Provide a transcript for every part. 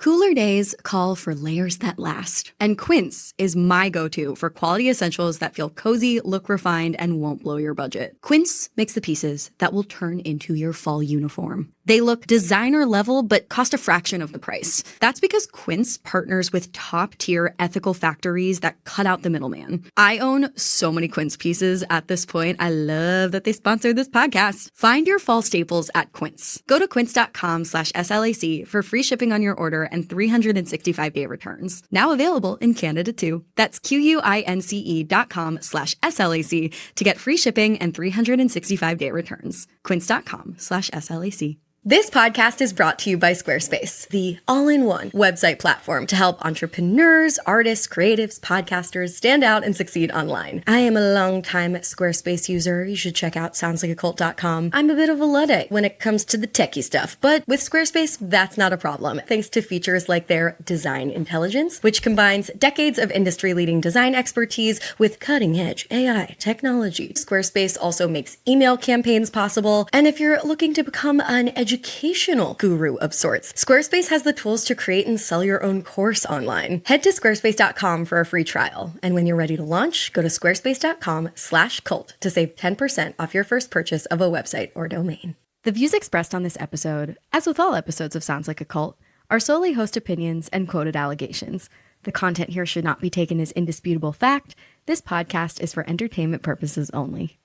Cooler days call for layers that last, and Quince is my go-to for quality essentials that feel cozy, look refined, and won't blow your budget. Quince makes the pieces that will turn into your fall uniform. They look designer level, but cost a fraction of the price. That's because Quince partners with top-tier ethical factories that cut out the middleman. I own so many Quince pieces at this point. I love that they sponsored this podcast. Find your fall staples at Quince. Go to quince.com/SLAC for free shipping on your order and 365-day returns. Now available in Canada too. That's QUINCE.com/SLAC to get free shipping and 365-day returns. Quince.com/SLAC. This podcast is brought to you by Squarespace, the all-in-one website platform to help entrepreneurs, artists, creatives, podcasters stand out and succeed online. I am a longtime Squarespace user. You should check out soundslikeacult.com. I'm a bit of a Luddite when it comes to the techie stuff, but with Squarespace, that's not a problem, thanks to features like their Design Intelligence, which combines decades of industry-leading design expertise with cutting-edge AI technology. Squarespace also makes email campaigns possible, and if you're looking to become an educational guru of sorts, Squarespace has the tools to create and sell your own course online. Head to squarespace.com for a free trial. And when you're ready to launch, go to squarespace.com/cult to save 10% off your first purchase of a website or domain. The views expressed on this episode, as with all episodes of Sounds Like a Cult, are solely host opinions and quoted allegations. The content here should not be taken as indisputable fact. This podcast is for entertainment purposes only.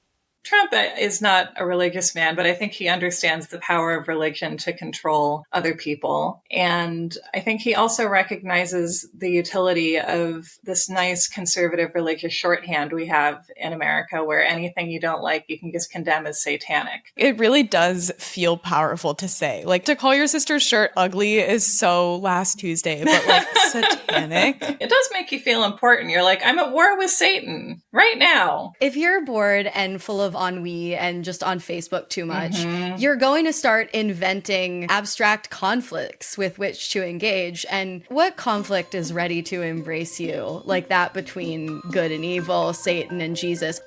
Trump is not a religious man, but I think he understands the power of religion to control other people. And I think he also recognizes the utility of this nice conservative religious shorthand we have in America, where anything you don't like, you can just condemn as satanic. It really does feel powerful to say. Like, to call your sister's shirt ugly is so last Tuesday, but like satanic. It does make you feel important. You're like, I'm at war with Satan right now. If you're bored and full of ennui and just on Facebook too much, you're going to start inventing abstract conflicts with which to engage. And what conflict is ready to embrace you, like that between good and evil, Satan and Jesus?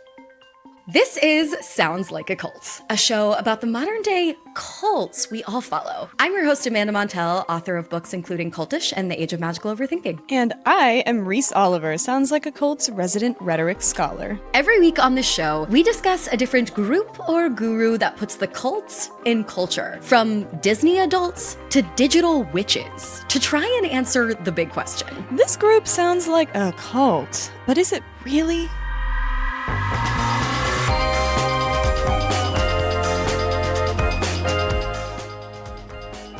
This is Sounds Like a Cult, a show about the modern day cults we all follow. I'm your host, Amanda Montell, author of books including Cultish and The Age of Magical Overthinking. And I am Reese Oliver, Sounds Like a Cult's resident rhetoric scholar. Every week on this show, we discuss a different group or guru that puts the cults in culture, from Disney adults to digital witches, to try and answer the big question. This group sounds like a cult, but is it really?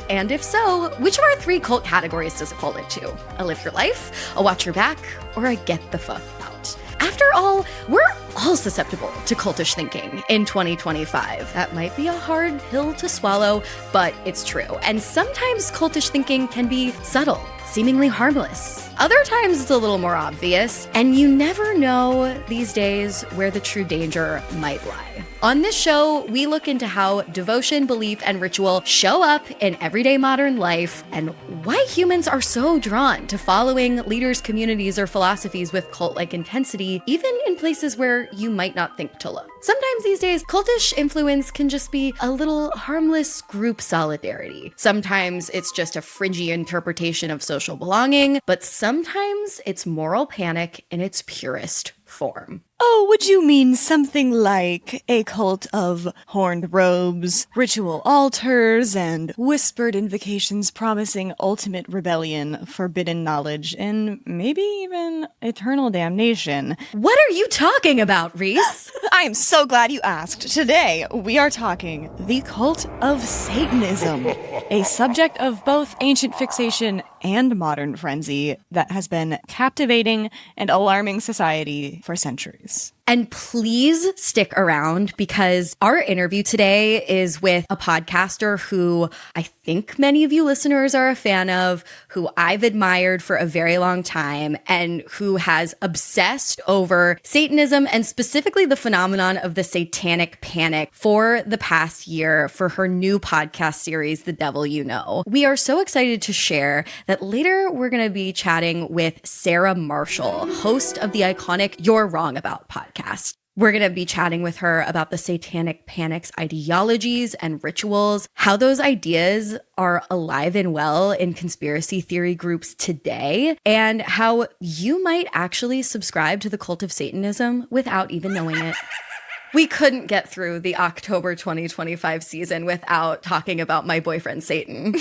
And if so, which of our 3 cult categories does it fall into? A live your life, a watch your back, or a get the fuck out? After all, we're all susceptible to cultish thinking in 2025. That might be a hard pill to swallow, but it's true. And sometimes cultish thinking can be subtle, seemingly harmless. Other times it's a little more obvious, and you never know these days where the true danger might lie. On this show, we look into how devotion, belief, and ritual show up in everyday modern life, and why humans are so drawn to following leaders, communities, or philosophies with cult-like intensity, even in places where you might not think to look. Sometimes these days, cultish influence can just be a little harmless group solidarity. Sometimes it's just a fringy interpretation of social belonging, but sometimes it's moral panic in its purest form. Oh, would you mean something like a cult of horned robes, ritual altars, and whispered invocations promising ultimate rebellion, forbidden knowledge, and maybe even eternal damnation? What are you talking about, Reese? I am so glad you asked. Today, we are talking the Cult of Satanism, a subject of both ancient fixation and modern frenzy that has been captivating and alarming society for centuries. And please stick around, because our interview today is with a podcaster who I think many of you listeners are a fan of, who I've admired for a very long time, and who has obsessed over Satanism and specifically the phenomenon of the Satanic Panic for the past year for her new podcast series, The Devil You Know. We are so excited to share that later we're going to be chatting with Sarah Marshall, host of the iconic You're Wrong About podcast. We're going to be chatting with her about the Satanic Panic's ideologies and rituals, how those ideas are alive and well in conspiracy theory groups today, and how you might actually subscribe to the cult of Satanism without even knowing it. We couldn't get through the October 2025 season without talking about my boyfriend, Satan.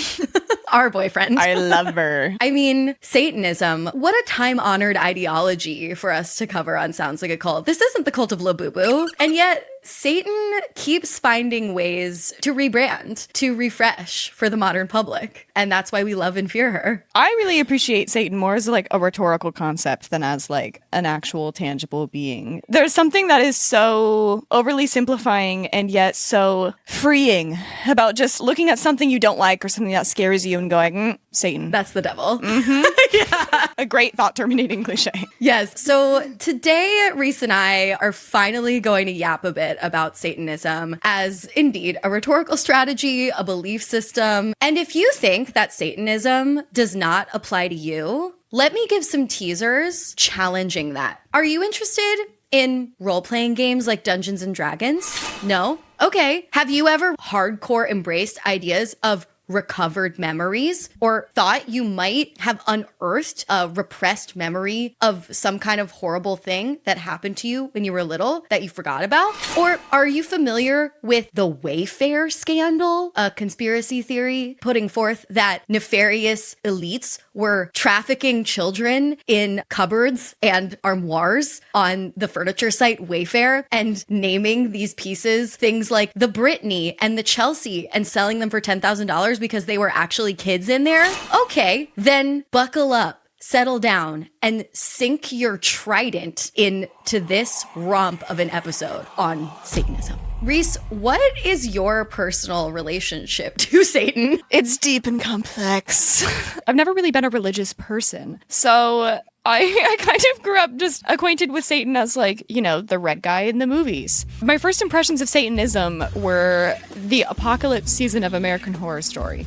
Our boyfriend. I love her. I mean, Satanism, what a time-honored ideology for us to cover on Sounds Like a Cult. This isn't the cult of Labubu, and yet Satan keeps finding ways to rebrand, to refresh for the modern public. And that's why we love and fear her. I really appreciate Satan more as like a rhetorical concept than as like an actual tangible being. There's something that is so overly simplifying and yet so freeing about just looking at something you don't like or something that scares you and going, Satan. That's the devil. Mm-hmm. Yeah. A great thought terminating cliche. Yes. So today, Reese and I are finally going to yap a bit about Satanism as indeed a rhetorical strategy, a belief system. And if you think that Satanism does not apply to you, let me give some teasers challenging that. Are you interested in role-playing games like Dungeons and Dragons? No? Okay. Have you ever hardcore embraced ideas of recovered memories or thought you might have unearthed a repressed memory of some kind of horrible thing that happened to you when you were little that you forgot about? Or are you familiar with the Wayfair scandal, a conspiracy theory putting forth that nefarious elites were trafficking children in cupboards and armoires on the furniture site Wayfair and naming these pieces things like the Brittany and the Chelsea and selling them for $10,000 because they were actually kids in there? Okay, then buckle up, settle down, and sink your trident into this romp of an episode on Satanism. Reese, what is your personal relationship to Satan? It's deep and complex. I've never really been a religious person, so I kind of grew up just acquainted with Satan as like, you know, the red guy in the movies. My first impressions of Satanism were the apocalypse season of American Horror Story.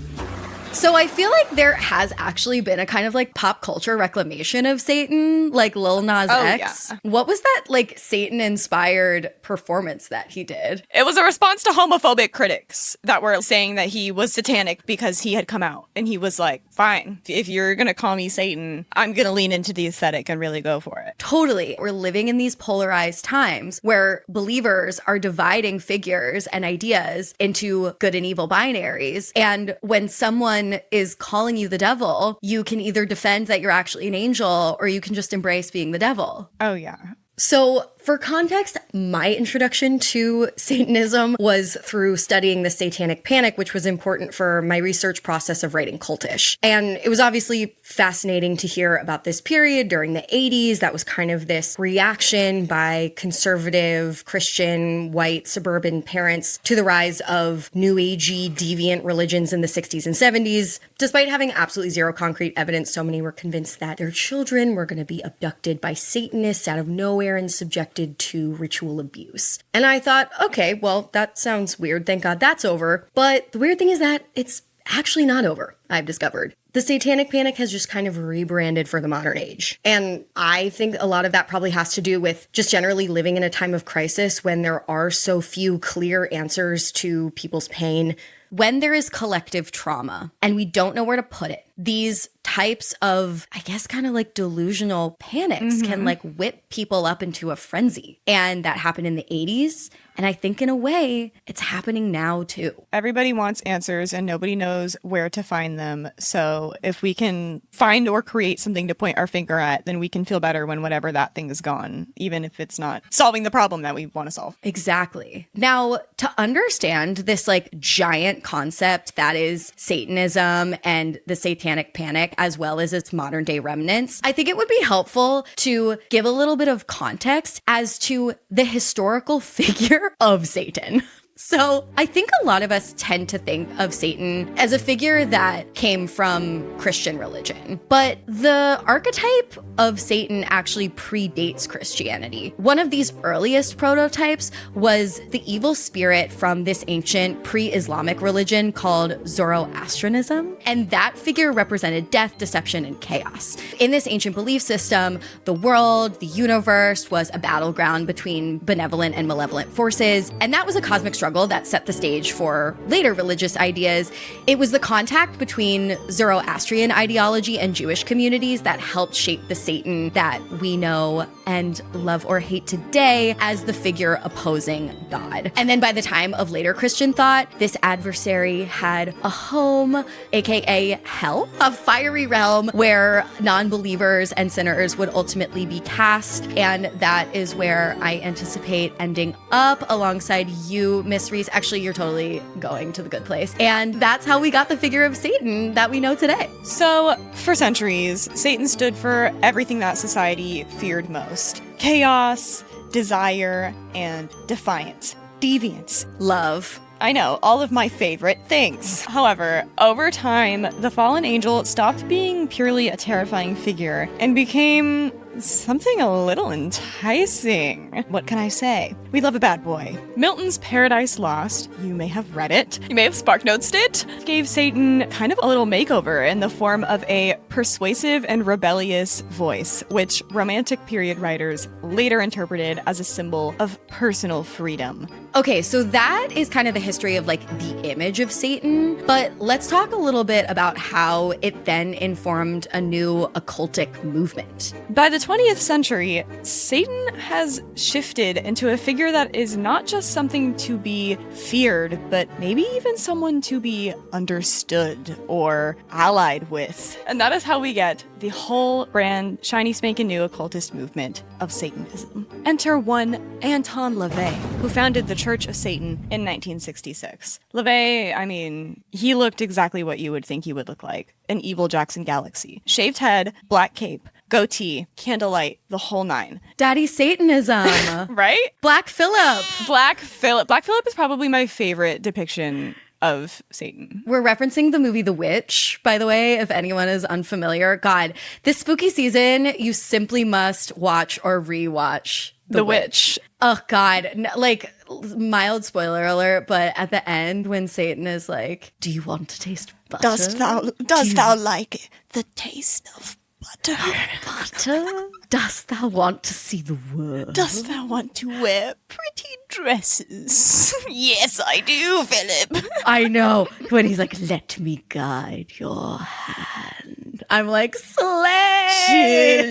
So I feel like there has actually been a kind of like pop culture reclamation of Satan, like Lil Nas X. Yeah. What was that like Satan-inspired performance that he did? It was a response to homophobic critics that were saying that he was satanic because he had come out. And he was like, fine, if you're going to call me Satan, I'm going to lean into the aesthetic and really go for it. Totally. We're living in these polarized times where believers are dividing figures and ideas into good and evil binaries. And when someone is calling you the devil, you can either defend that you're actually an angel or you can just embrace being the devil. Oh, yeah. So for context, my introduction to Satanism was through studying the Satanic Panic, which was important for my research process of writing Cultish. And it was obviously fascinating to hear about this period during the 80s. That was kind of this reaction by conservative, Christian, white, suburban parents to the rise of new agey, deviant religions in the 60s and 70s. Despite having absolutely zero concrete evidence, so many were convinced that their children were going to be abducted by Satanists out of nowhere and subjected to ritual abuse. And I thought, okay, well, that sounds weird. Thank God that's over. But the weird thing is that it's actually not over, I've discovered. The Satanic Panic has just kind of rebranded for the modern age. And I think a lot of that probably has to do with just generally living in a time of crisis when there are so few clear answers to people's pain. When there is collective trauma and we don't know where to put it, these types of, I guess, kind of like delusional panics can like whip people up into a frenzy. And that happened in the 80s. And I think in a way, it's happening now too. Everybody wants answers and nobody knows where to find them. So if we can find or create something to point our finger at, then we can feel better when whatever that thing is gone, even if it's not solving the problem that we want to solve. Exactly. Now, to understand this like giant concept that is Satanism and the Satanic Panic, as well as its modern day remnants, I think it would be helpful to give a little bit of context as to the historical figure of Satan. So I think a lot of us tend to think of Satan as a figure that came from Christian religion, but the archetype of Satan actually predates Christianity. One of these earliest prototypes was the evil spirit from this ancient pre-Islamic religion called Zoroastrianism, and that figure represented death, deception, and chaos. In this ancient belief system, the world, the universe was a battleground between benevolent and malevolent forces, and that was a cosmic struggle that set the stage for later religious ideas. It was the contact between Zoroastrian ideology and Jewish communities that helped shape the Satan that we know and love or hate today as the figure opposing God. And then by the time of later Christian thought, this adversary had a home, aka hell, a fiery realm where non-believers and sinners would ultimately be cast. And that is where I anticipate ending up alongside you, Miss Reese. Actually, you're totally going to the good place. And that's how we got the figure of Satan that we know today. So, for centuries, Satan stood for everything that society feared most: chaos, desire, and defiance. Deviance. Love. I know, all of my favorite things. However, over time, the fallen angel stopped being purely a terrifying figure and became something a little enticing. What can I say? We love a bad boy. Milton's Paradise Lost, you may have read it, you may have sparknotesed it, gave Satan kind of a little makeover in the form of a persuasive and rebellious voice, which Romantic period writers later interpreted as a symbol of personal freedom. Okay, so that is kind of the history of like the image of Satan, but let's talk a little bit about how it then informed a new occultic movement. By the 20th century, Satan has shifted into a figure that is not just something to be feared, but maybe even someone to be understood or allied with. And that is how we get the whole brand shiny spanking new occultist movement of Satanism. Enter one Anton LaVey, who founded the Church of Satan in 1966. LaVey, I mean, he looked exactly what you would think he would look like. An evil Jackson Galaxy. Shaved head, black cape, goatee, candlelight, the whole nine. Daddy Satanism. Right? Black Phillip. Black Phillip is probably my favorite depiction of Satan. We're referencing the movie The Witch, by the way, if anyone is unfamiliar. God, this spooky season, you simply must watch or rewatch The Witch. Oh, God. Like, mild spoiler alert, but at the end when Satan is like, do you want to taste butter? Dost thou like the taste of butter? Butter? Dost thou want to see the world? Dost thou want to wear pretty dresses? Yes, I do, Philip. I know. When he's like, let me guide your hand. I'm like, slay!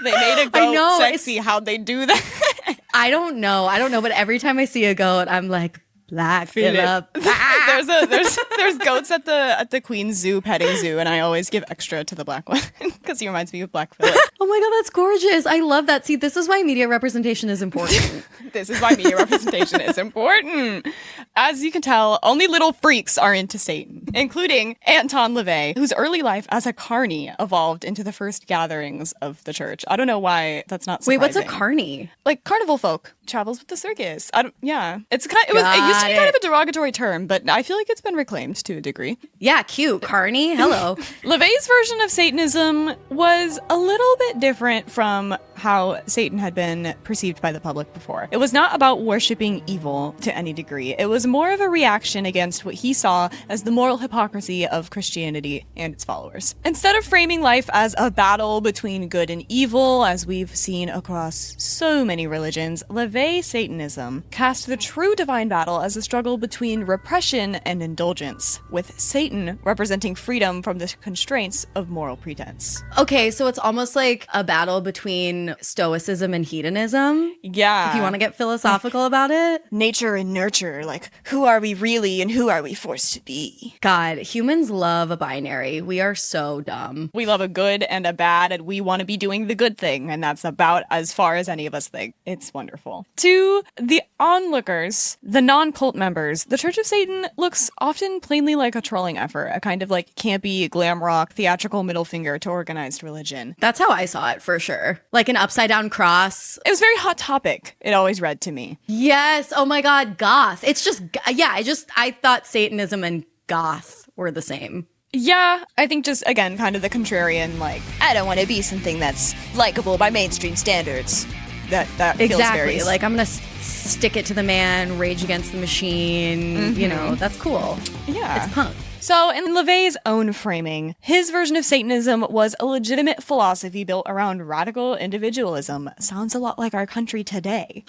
They made a goat sexy. How'd they do that? I don't know, but every time I see a goat, I'm like, Black Phillip. There's goats at the Queen's Zoo petting zoo, and I always give extra to the black one because he reminds me of Black Phillip. Oh my God, that's gorgeous. I love that. See, this is why media representation is important. This is why media representation is important. As you can tell, only little freaks are into Satan, including Anton LaVey, whose early life as a carny evolved into the first gatherings of the church. I don't know why that's not surprising. Wait, what's a carny? Like carnival folk. Travels with the circus. It used to be kind of a derogatory term, but I feel like it's been reclaimed to a degree. Yeah, cute. Carny. Hello. LaVey's version of Satanism was a little bit different from how Satan had been perceived by the public before. It was not about worshiping evil to any degree. It was more of a reaction against what he saw as the moral hypocrisy of Christianity and its followers. Instead of framing life as a battle between good and evil, as we've seen across so many religions, LaVey Satanism cast the true divine battle as a struggle between repression and indulgence, with Satan representing freedom from the constraints of moral pretense. Okay, so it's almost like a battle between stoicism and hedonism. Yeah. If you want to get philosophical about it. Nature and nurture, like, who are we really and who are we forced to be? God, humans love a binary. We are so dumb. We love a good and a bad, and we want to be doing the good thing, and that's about as far as any of us think. It's wonderful. To the onlookers, the non-cult members, the Church of Satan looks often plainly like a trolling effort, a kind of like campy, glam rock, theatrical middle finger to organized religion. That's how I saw it, for sure. Like an upside down cross. It was very Hot Topic, it always read to me. Yes. Oh my God, goth. It's just, yeah, I thought Satanism and goth were the same. Yeah, I think just, again, kind of the contrarian, like, I don't want to be something that's likable by mainstream standards. That feels exactly. very... Like, I'm going to stick it to the man, rage against the machine. You know, that's cool. Yeah. It's punk. So, in LaVey's own framing, his version of Satanism was a legitimate philosophy built around radical individualism. Sounds a lot like our country today.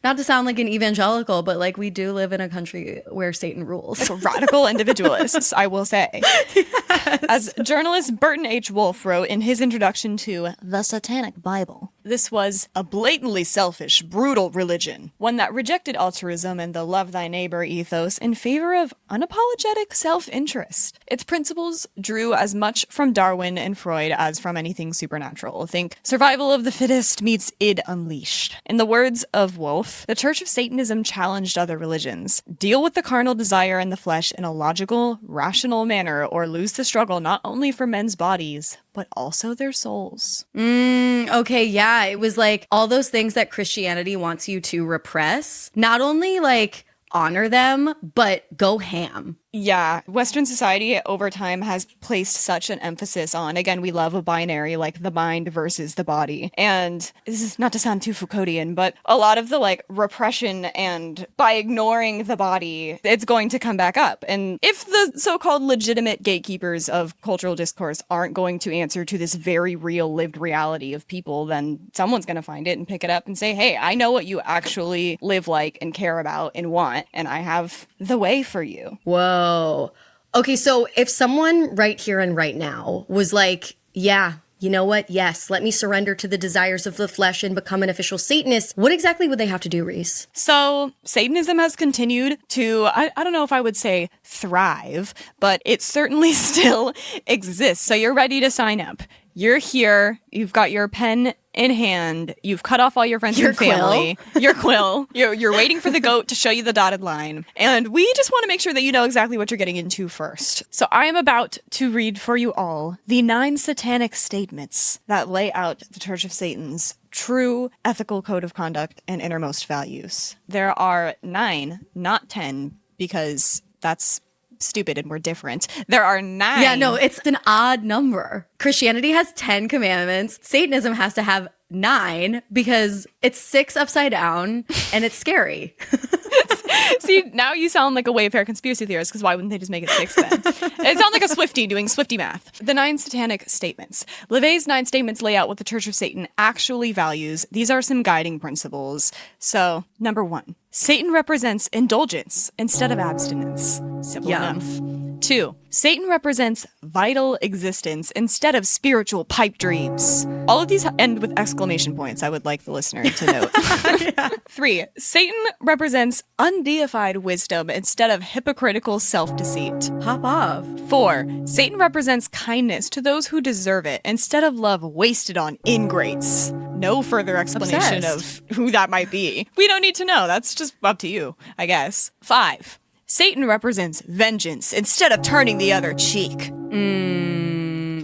Not to sound like an evangelical, but like we do live in a country where Satan rules. Radical individualists, I will say. Yes. As journalist Burton H. Wolfe wrote in his introduction to The Satanic Bible, this was a blatantly selfish, brutal religion, one that rejected altruism and the love thy neighbor ethos in favor of unapologetic self-interest. Its principles drew as much from Darwin and Freud as from anything supernatural. Think survival of the fittest meets id unleashed. In the words of Wolfe, the Church of Satanism challenged other religions. Deal with the carnal desire in the flesh in a logical, rational manner, or lose the struggle not only for men's bodies, but also their souls. Okay, yeah. It was like all those things that Christianity wants you to repress. Not only like honor them, but go ham. Yeah, Western society over time has placed such an emphasis on, again, we love a binary, like the mind versus the body. And this is not to sound too Foucauldian, but a lot of the like repression and by ignoring the body, it's going to come back up. And if the so-called legitimate gatekeepers of cultural discourse aren't going to answer to this very real lived reality of people, then someone's going to find it and pick it up and say, hey, I know what you actually live like and care about and want, and I have the way for you. Whoa. Okay, so if someone right here and right now was like, yeah, you know what? Yes, let me surrender to the desires of the flesh and become an official Satanist, what exactly would they have to do, Reese? So Satanism has continued to, I don't know if I would say thrive, but it certainly still exists. So you're ready to sign up. You're here. You've got your pen in hand. You've cut off all your friends and family. Your quill. You're waiting for the goat to show you the dotted line. And we just want to make sure that you know exactly what you're getting into first. So I am about to read for you all the 9 satanic statements that lay out the Church of Satan's true ethical code of conduct and innermost values. There are 9, not 10, because that's stupid and we're different. There are 9. Yeah, no, it's an odd number. Christianity has 10 commandments. Satanism has to have 9 because it's 6 upside down and it's scary. See, now you sound like a Wayfair conspiracy theorist, because why wouldn't they just make it 6 then? It sounds like a Swiftie doing Swiftie math. The 9 satanic statements. LaVey's 9 statements lay out what the Church of Satan actually values. These are some guiding principles. So, number 1, Satan represents indulgence instead of abstinence. Simple enough. 2, Satan represents vital existence instead of spiritual pipe dreams. All of these end with exclamation points, I would like the listener to note. Yeah. 3, Satan represents undeified wisdom instead of hypocritical self-deceit. Pop off. 4, Satan represents kindness to those who deserve it instead of love wasted on ingrates. No further explanation of who that might be. We don't need to know. That's just up to you, I guess. 5, Satan represents vengeance instead of turning the other cheek.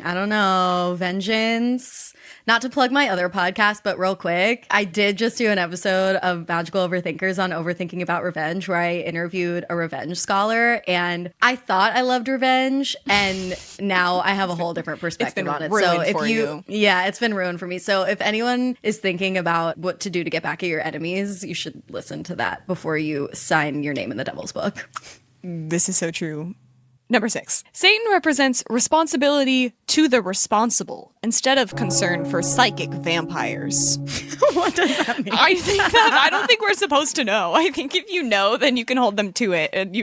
I don't know. Vengeance. Not to plug my other podcast, but real quick, I did just do an episode of Magical Overthinkers on overthinking about revenge, where I interviewed a revenge scholar, and I thought I loved revenge, and now I have a whole different perspective on it. So if you, yeah, it's been ruined for me. So if anyone is thinking about what to do to get back at your enemies, you should listen to that before you sign your name in the devil's book. This is so true. Number 6, Satan represents responsibility to the responsible instead of concern for psychic vampires. What does that mean? I don't think we're supposed to know. I think if you know, then you can hold them to it, and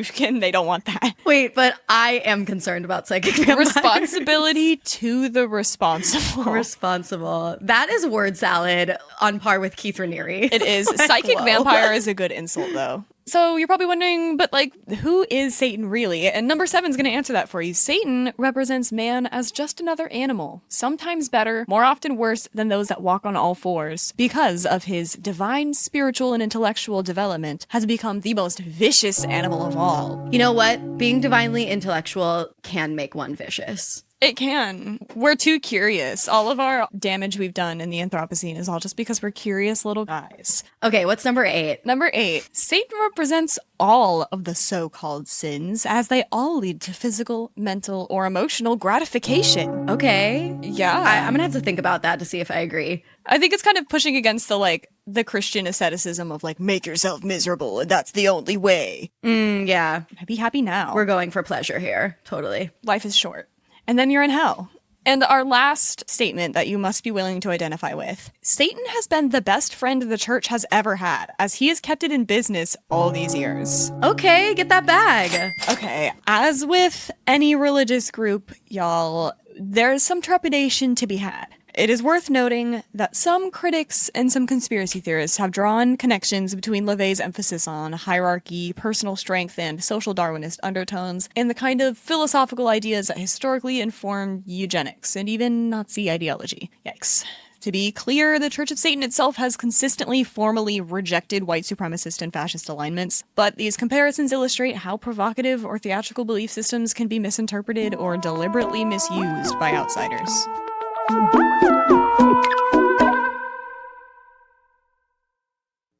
they don't want that. Wait, but I am concerned about psychic vampires. Responsibility to the responsible. Responsible. That is word salad on par with Keith Raniere. It is. Psychic vampire is a good insult, though. So you're probably wondering, but like, who is Satan really? And number 7 is going to answer that for you. Satan represents man as just another animal, sometimes better, more often worse than those that walk on all fours, because of his divine spiritual and intellectual development has become the most vicious animal of all. You know what? Being divinely intellectual can make one vicious. It can. We're too curious. All of our damage we've done in the Anthropocene is all just because we're curious little guys. Okay, what's number 8? Number 8. Satan represents all of the so-called sins, as they all lead to physical, mental, or emotional gratification. Okay. Yeah. I'm gonna have to think about that to see if I agree. I think it's kind of pushing against the Christian asceticism of make yourself miserable and that's the only way. Yeah. Be happy now. We're going for pleasure here. Totally. Life is short. And then you're in hell. And our last statement that you must be willing to identify with. Satan has been the best friend the church has ever had, as he has kept it in business all these years. Okay, get that bag. Okay, as with any religious group, y'all, there's some trepidation to be had. It is worth noting that some critics and some conspiracy theorists have drawn connections between LaVey's emphasis on hierarchy, personal strength, and social Darwinist undertones, and the kind of philosophical ideas that historically informed eugenics and even Nazi ideology. Yikes. To be clear, the Church of Satan itself has consistently formally rejected white supremacist and fascist alignments, but these comparisons illustrate how provocative or theatrical belief systems can be misinterpreted or deliberately misused by outsiders.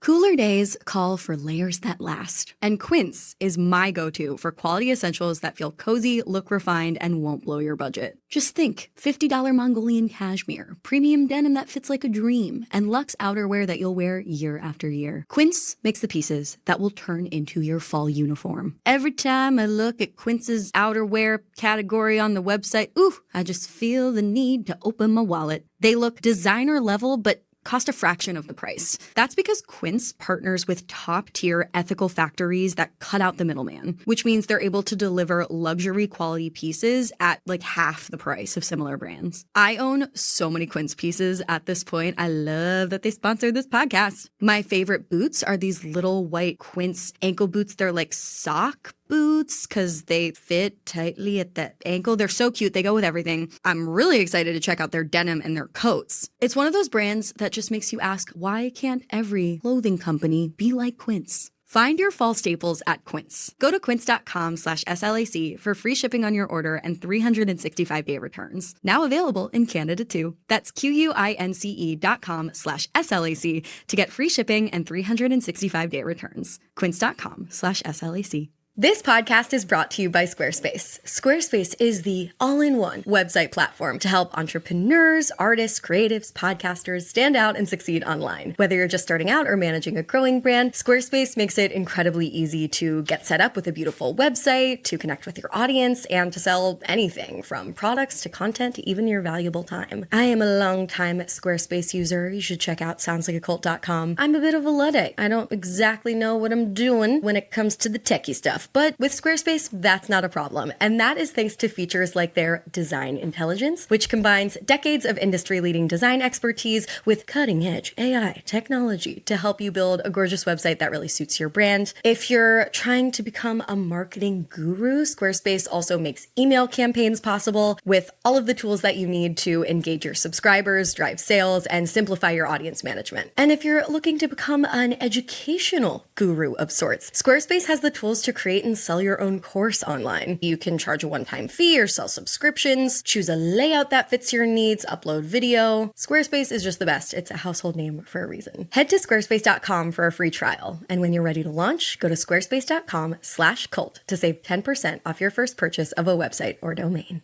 Cooler days call for layers that last, and Quince is my go-to for quality essentials that feel cozy, look refined, and won't blow your budget. Just think, $50 Mongolian cashmere, premium denim that fits like a dream, and luxe outerwear that you'll wear year after year. Quince makes the pieces that will turn into your fall uniform. Every time I look at Quince's outerwear category on the website, I just feel the need to open my wallet. They look designer level, but cost a fraction of the price. That's because Quince partners with top-tier ethical factories that cut out the middleman, which means they're able to deliver luxury quality pieces at half the price of similar brands. I own so many Quince pieces at this point. I love that they sponsored this podcast. My favorite boots are these little white Quince ankle boots. They're like sock boots because they fit tightly at the ankle. They're so cute. They go with everything. I'm really excited to check out their denim and their coats. It's one of those brands that just makes you ask, why can't every clothing company be like Quince? Find your fall staples at Quince. Go to quince.com/SLAC for free shipping on your order and 365-day returns. Now available in Canada too. That's QUINCE.com/SLAC to get free shipping and 365-day returns. Quince.com/SLAC. This podcast is brought to you by Squarespace. Squarespace is the all-in-one website platform to help entrepreneurs, artists, creatives, podcasters stand out and succeed online. Whether you're just starting out or managing a growing brand, Squarespace makes it incredibly easy to get set up with a beautiful website, to connect with your audience, and to sell anything from products to content to even your valuable time. I am a long-time Squarespace user. You should check out soundslikeacult.com. I'm a bit of a Luddite. I don't exactly know what I'm doing when it comes to the techie stuff. But with Squarespace, that's not a problem. And that is thanks to features like their design intelligence, which combines decades of industry-leading design expertise with cutting-edge AI technology to help you build a gorgeous website that really suits your brand. If you're trying to become a marketing guru, Squarespace also makes email campaigns possible with all of the tools that you need to engage your subscribers, drive sales, and simplify your audience management. And if you're looking to become an educational guru of sorts, Squarespace has the tools to create and sell your own course online. You can charge a one-time fee or sell subscriptions, choose a layout that fits your needs, upload video. Squarespace is just the best. It's a household name for a reason. Head to squarespace.com for a free trial. And when you're ready to launch, go to squarespace.com/cult to save 10% off your first purchase of a website or domain.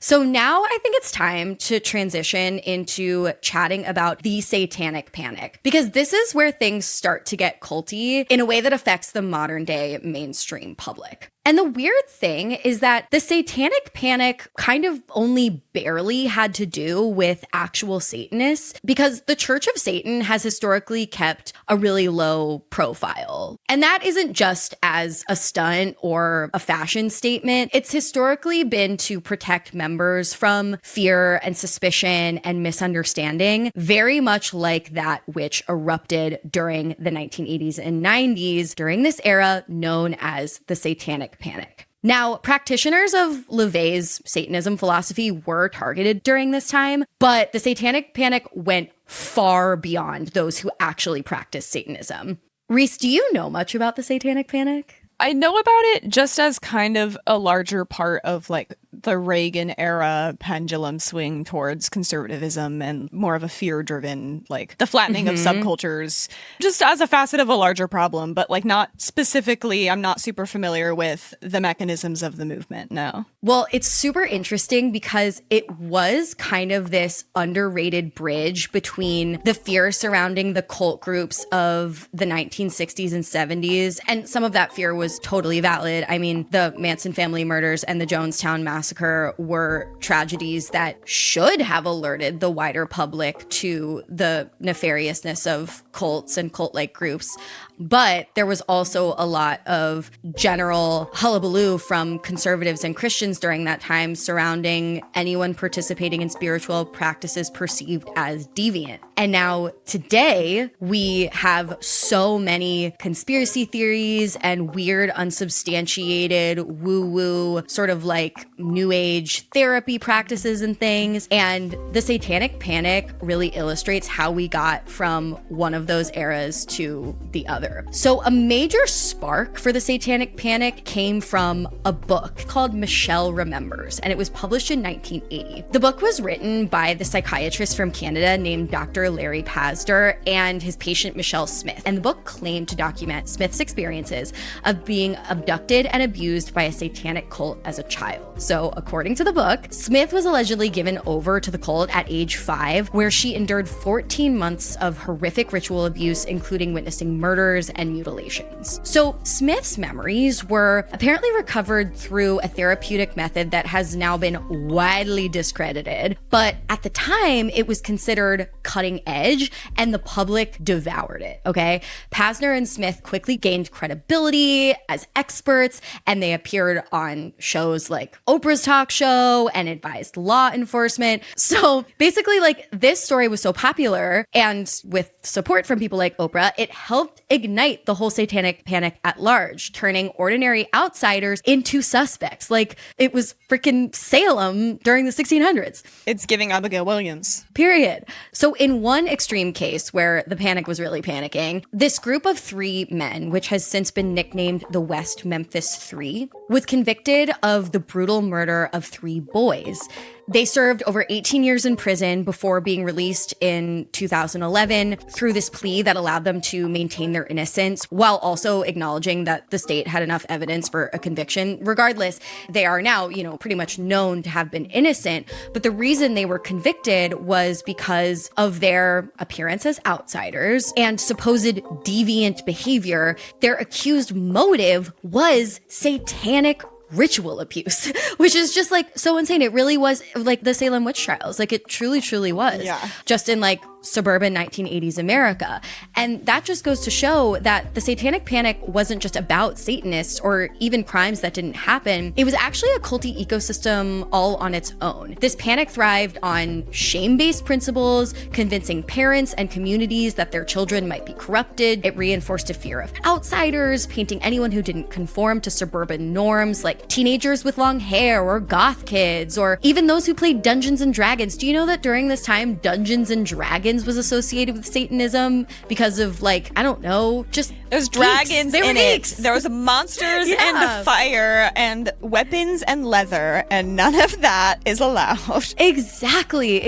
So now I think it's time to transition into chatting about the Satanic Panic, because this is where things start to get culty in a way that affects the modern day mainstream public. And the weird thing is that the Satanic Panic kind of only barely had to do with actual Satanists, because the Church of Satan has historically kept a really low profile. And that isn't just as a stunt or a fashion statement. It's historically been to protect members from fear and suspicion and misunderstanding, very much like that which erupted during the 1980s and 90s during this era known as the Satanic Panic. Now, practitioners of LaVey's Satanism philosophy were targeted during this time, but the Satanic Panic went far beyond those who actually practiced Satanism. Reese, do you know much about the Satanic Panic? I know about it just as kind of a larger part of like the Reagan era pendulum swing towards conservatism and more of a fear-driven, like the flattening of subcultures, just as a facet of a larger problem, but like not specifically, I'm not super familiar with the mechanisms of the movement, no. Well, it's super interesting because it was kind of this underrated bridge between the fear surrounding the cult groups of the 1960s and 70s, and some of that fear was totally valid. I mean, the Manson family murders and the Jonestown massacre were tragedies that should have alerted the wider public to the nefariousness of cults and cult-like groups. But there was also a lot of general hullabaloo from conservatives and Christians during that time surrounding anyone participating in spiritual practices perceived as deviant. And now today, we have so many conspiracy theories and weird, unsubstantiated, woo-woo, sort of like new age therapy practices and things. And the Satanic Panic really illustrates how we got from one of those eras to the other. So a major spark for the Satanic Panic came from a book called Michelle Remembers, and it was published in 1980. The book was written by the psychiatrist from Canada named Dr. Larry Pazder and his patient Michelle Smith. And the book claimed to document Smith's experiences of being abducted and abused by a satanic cult as a child. So according to the book, Smith was allegedly given over to the cult at age 5, where she endured 14 months of horrific ritual abuse, including witnessing murders and mutilations. So Smith's memories were apparently recovered through a therapeutic method that has now been widely discredited, but at the time it was considered cutting edge and the public devoured it, okay? Pazner and Smith quickly gained credibility as experts, and they appeared on shows like Oprah's talk show and advised law enforcement. So basically, like, this story was so popular, and with support from people like Oprah, it helped ignite the whole Satanic Panic at large, turning ordinary outsiders into suspects. Like, it was freaking Salem during the 1600s. It's giving Abigail Williams. Period. So in one extreme case where the panic was really panicking, this group of 3 men, which has since been nicknamed the West Memphis Three, was convicted of the brutal murder of 3 boys. They served over 18 years in prison before being released in 2011 through this plea that allowed them to maintain their innocence while also acknowledging that the state had enough evidence for a conviction. Regardless, they are now, pretty much known to have been innocent. But the reason they were convicted was because of their appearance as outsiders and supposed deviant behavior. Their accused motive was satanic ritual abuse, which is just like so insane. It really was like the Salem witch trials. Like, it truly was. Yeah. Just in like suburban 1980s America. And that just goes to show that the Satanic Panic wasn't just about Satanists or even crimes that didn't happen. It was actually a culty ecosystem all on its own. This panic thrived on shame-based principles, convincing parents and communities that their children might be corrupted. It reinforced a fear of outsiders, painting anyone who didn't conform to suburban norms, like teenagers with long hair or goth kids, or even those who played Dungeons and Dragons. Do you know that during this time, Dungeons and Dragons was associated with Satanism because of, like, I don't know, just there's dragons in it. There was monsters and fire and weapons and leather, and none of that is allowed. Exactly.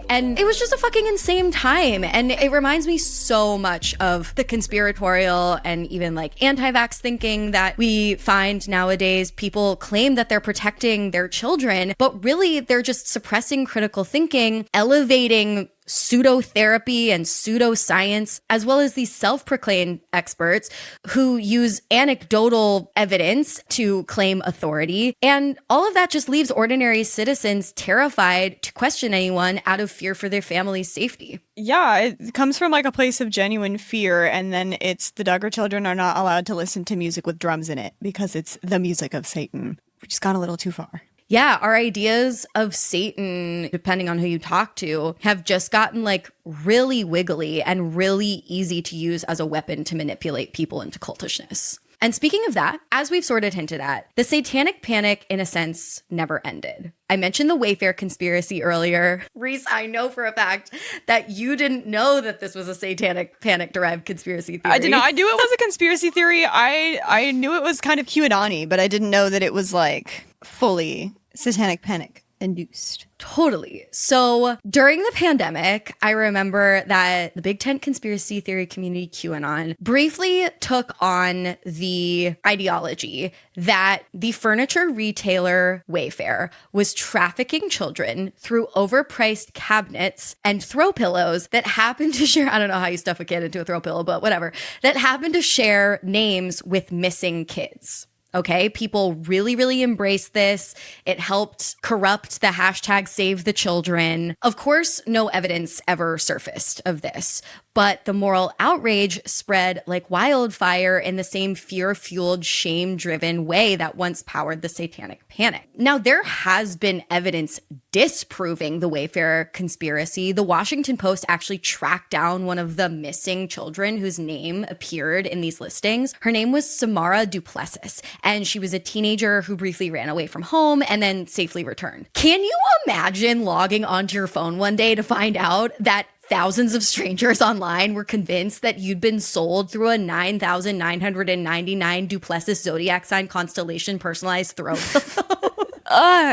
And it was just a fucking insane time. And it reminds me so much of the conspiratorial and even like anti-vax thinking that we find nowadays. People claim that they're protecting their children, but really they're just suppressing critical thinking, elevating pseudotherapy and pseudoscience, as well as these self-proclaimed experts who use anecdotal evidence to claim authority. And all of that just leaves ordinary citizens terrified to question anyone out of fear for their family's safety. Yeah, it comes from like a place of genuine fear, and then it's the Duggar children are not allowed to listen to music with drums in it because it's the music of Satan, which has gone a little too far. Yeah, our ideas of Satan, depending on who you talk to, have just gotten like really wiggly and really easy to use as a weapon to manipulate people into cultishness. And speaking of that, as we've sort of hinted at, the Satanic Panic, in a sense, never ended. I mentioned the Wayfair conspiracy earlier. Reese, I know for a fact that you didn't know that this was a Satanic Panic-derived conspiracy theory. I did not. I knew it was a conspiracy theory. I knew it was kind of QAnon-y, but I didn't know that it was like fully Satanic Panic induced. Totally. So during the pandemic, I remember that the Big Tent conspiracy theory community, QAnon, briefly took on the ideology that the furniture retailer Wayfair was trafficking children through overpriced cabinets and throw pillows that happened to share, I don't know how you stuff a kid into a throw pillow, but whatever, that happened to share names with missing kids. Okay, people really, really embraced this. It helped corrupt the hashtag Save the Children. Of course, no evidence ever surfaced of this, but the moral outrage spread like wildfire in the same fear-fueled, shame-driven way that once powered the Satanic Panic. Now, there has been evidence disproving the Wayfair conspiracy. The Washington Post actually tracked down one of the missing children whose name appeared in these listings. Her name was Samara Duplessis, and she was a teenager who briefly ran away from home and then safely returned. Can you imagine logging onto your phone one day to find out that thousands of strangers online were convinced that you'd been sold through a 9,999 Duplessis zodiac sign constellation personalized throw pillow?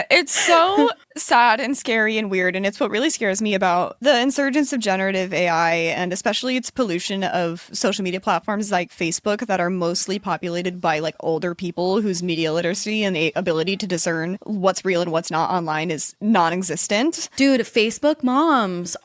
It's so sad and scary and weird, and it's what really scares me about the insurgence of generative AI, and especially its pollution of social media platforms like Facebook that are mostly populated by like older people whose media literacy and the ability to discern what's real and what's not online is non-existent. Dude, Facebook moms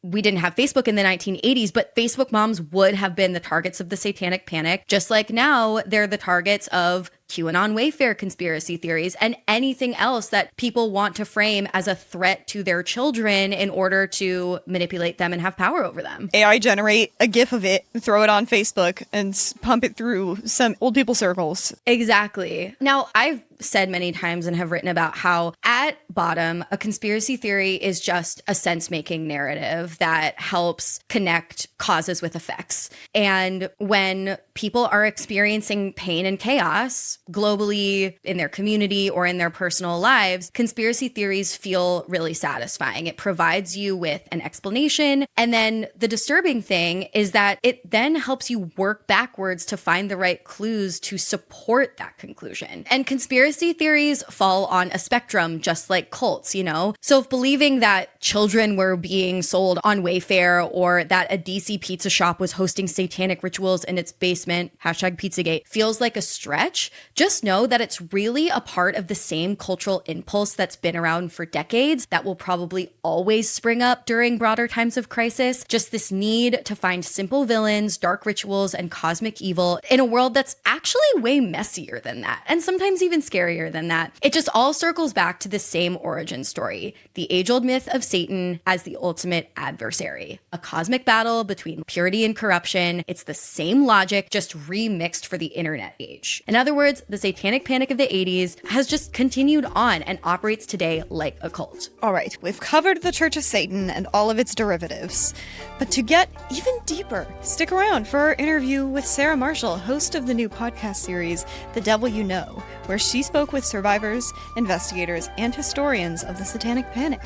we didn't have Facebook in the 1980s, but Facebook moms would have been the targets of the Satanic Panic, just like now they're the targets of QAnon Wayfair conspiracy theories and anything else that people want to frame as a threat to their children in order to manipulate them and have power over them. AI generate a GIF of it, throw it on Facebook, and pump it through some old people circles. Exactly. Now, I've said many times and have written about how at bottom, a conspiracy theory is just a sense-making narrative that helps connect causes with effects. And when people are experiencing pain and chaos globally in their community or in their personal lives, conspiracy theories feel really satisfying. It provides you with an explanation. And then the disturbing thing is that it then helps you work backwards to find the right clues to support that conclusion. And conspiracy theories fall on a spectrum, just like cults, you know? So if believing that children were being sold on Wayfair or that a DC pizza shop was hosting satanic rituals in its basement, hashtag Pizzagate, feels like a stretch, just know that it's really a part of the same cultural impulse that's been around for decades that will probably always spring up during broader times of crisis. Just this need to find simple villains, dark rituals, and cosmic evil in a world that's actually way messier than that, and sometimes even scarier than that. It just all circles back to the same origin story, the age-old myth of Satan as the ultimate adversary, a cosmic battle between purity and corruption. It's the same logic, just remixed for the internet age. In other words, the Satanic Panic of the 80s has just continued on and operates today like a cult. All right, we've covered the Church of Satan and all of its derivatives. But to get even deeper, stick around for our interview with Sarah Marshall, host of the new podcast series, The Devil You Know, where she spoke with survivors, investigators, and historians of the Satanic Panic.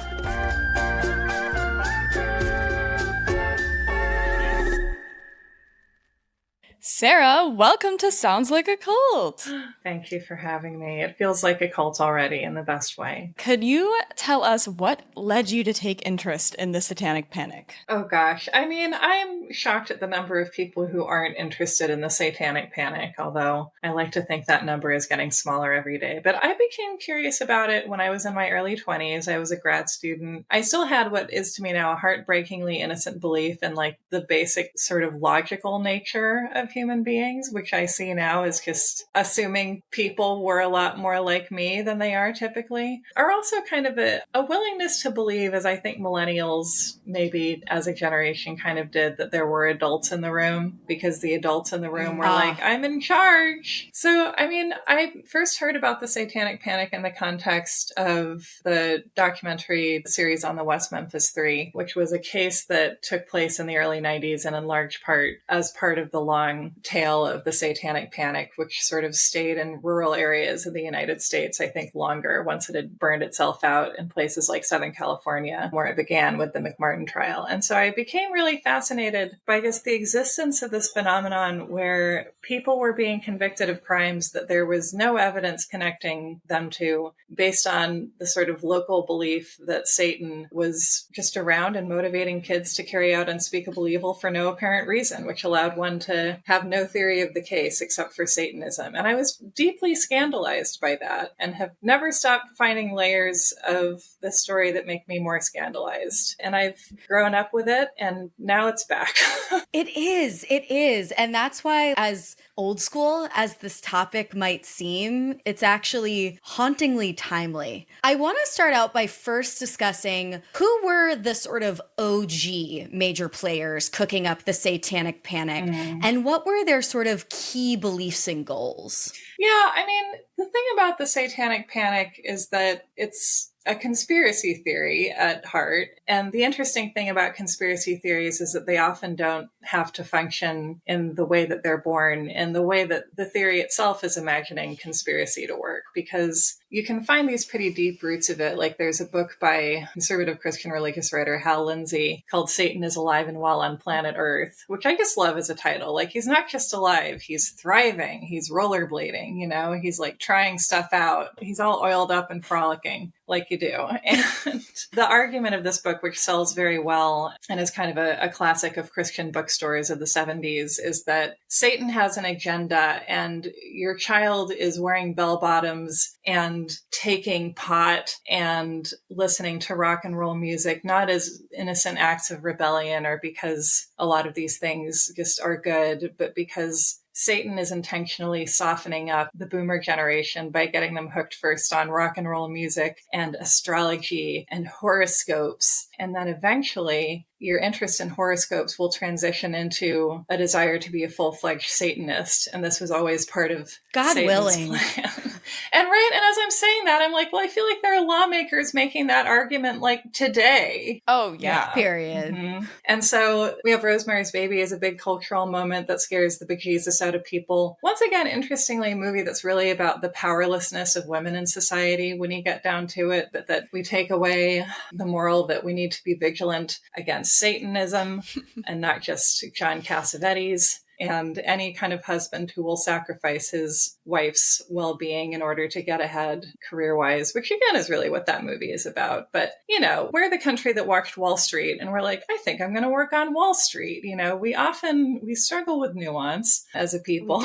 Sarah, welcome to Sounds Like a Cult. Thank you for having me. It feels like a cult already in the best way. Could you tell us what led you to take interest in the Satanic Panic? Oh gosh. I mean, I'm shocked at the number of people who aren't interested in the Satanic Panic, although I like to think that number is getting smaller every day. But I became curious about it when I was in my early 20s. I was a grad student. I still had what is to me now a heartbreakingly innocent belief in like the basic sort of logical nature of human beings, which I see now is just assuming people were a lot more like me than they are typically, are also kind of a willingness to believe, as I think millennials maybe as a generation kind of did, that there were adults in the room because the adults in the room were like, I'm in charge. So, I mean, I first heard about the Satanic Panic in the context of the documentary series on the West Memphis Three, which was a case that took place in the early 90s and in large part as part of the long tail of the Satanic Panic, which sort of stayed in rural areas of the United States, I think, longer once it had burned itself out in places like Southern California, where it began with the McMartin trial. And so I became really fascinated by just the existence of this phenomenon where people were being convicted of crimes that there was no evidence connecting them to, based on the sort of local belief that Satan was just around and motivating kids to carry out unspeakable evil for no apparent reason, which allowed one to have no theory of the case except for Satanism. And I was deeply scandalized by that and have never stopped finding layers of the story that make me more scandalized. And I've grown up with it, and now it's back. It is. And that's why, as old school as this topic might seem, it's actually hauntingly timely. I want to start out by first discussing who were the sort of OG major players cooking up the Satanic Panic, and what were their sort of key beliefs and goals? Yeah, I mean, the thing about the Satanic Panic is that it's a conspiracy theory at heart. And the interesting thing about conspiracy theories is that they often don't have to function in the way that they're born, in the way that the theory itself is imagining conspiracy to work, because you can find these pretty deep roots of it. Like there's a book by conservative Christian religious writer Hal Lindsey called Satan is Alive and Well on Planet Earth, which I just love as a title. Like he's not just alive, he's thriving, he's rollerblading, you know, he's like trying stuff out. He's all oiled up and frolicking like you do. And the argument of this book, which sells very well and is kind of a classic of Christian bookstores of the 70s, is that Satan has an agenda and your child is wearing bell bottoms and taking pot and listening to rock and roll music, not as innocent acts of rebellion or because a lot of these things just are good, but because Satan is intentionally softening up the boomer generation by getting them hooked first on rock and roll music and astrology and horoscopes. And then eventually your interest in horoscopes will transition into a desire to be a full-fledged Satanist. And this was always part of God Satan's willing. plan. And as I'm saying that, I'm like, well, I feel like there are lawmakers making that argument like today. Oh, yeah. Period. Mm-hmm. And so we have Rosemary's Baby as a big cultural moment that scares the bejesus out of people. Once again, interestingly, a movie that's really about the powerlessness of women in society when you get down to it, but that we take away the moral that we need to be vigilant against Satanism and not just John Cassavetes and any kind of husband who will sacrifice his wife's well-being in order to get ahead career-wise, which again is really what that movie is about. But, you know, we're the country that watched Wall Street and we're like, I think I'm going to work on Wall Street. You know, we struggle with nuance as a people.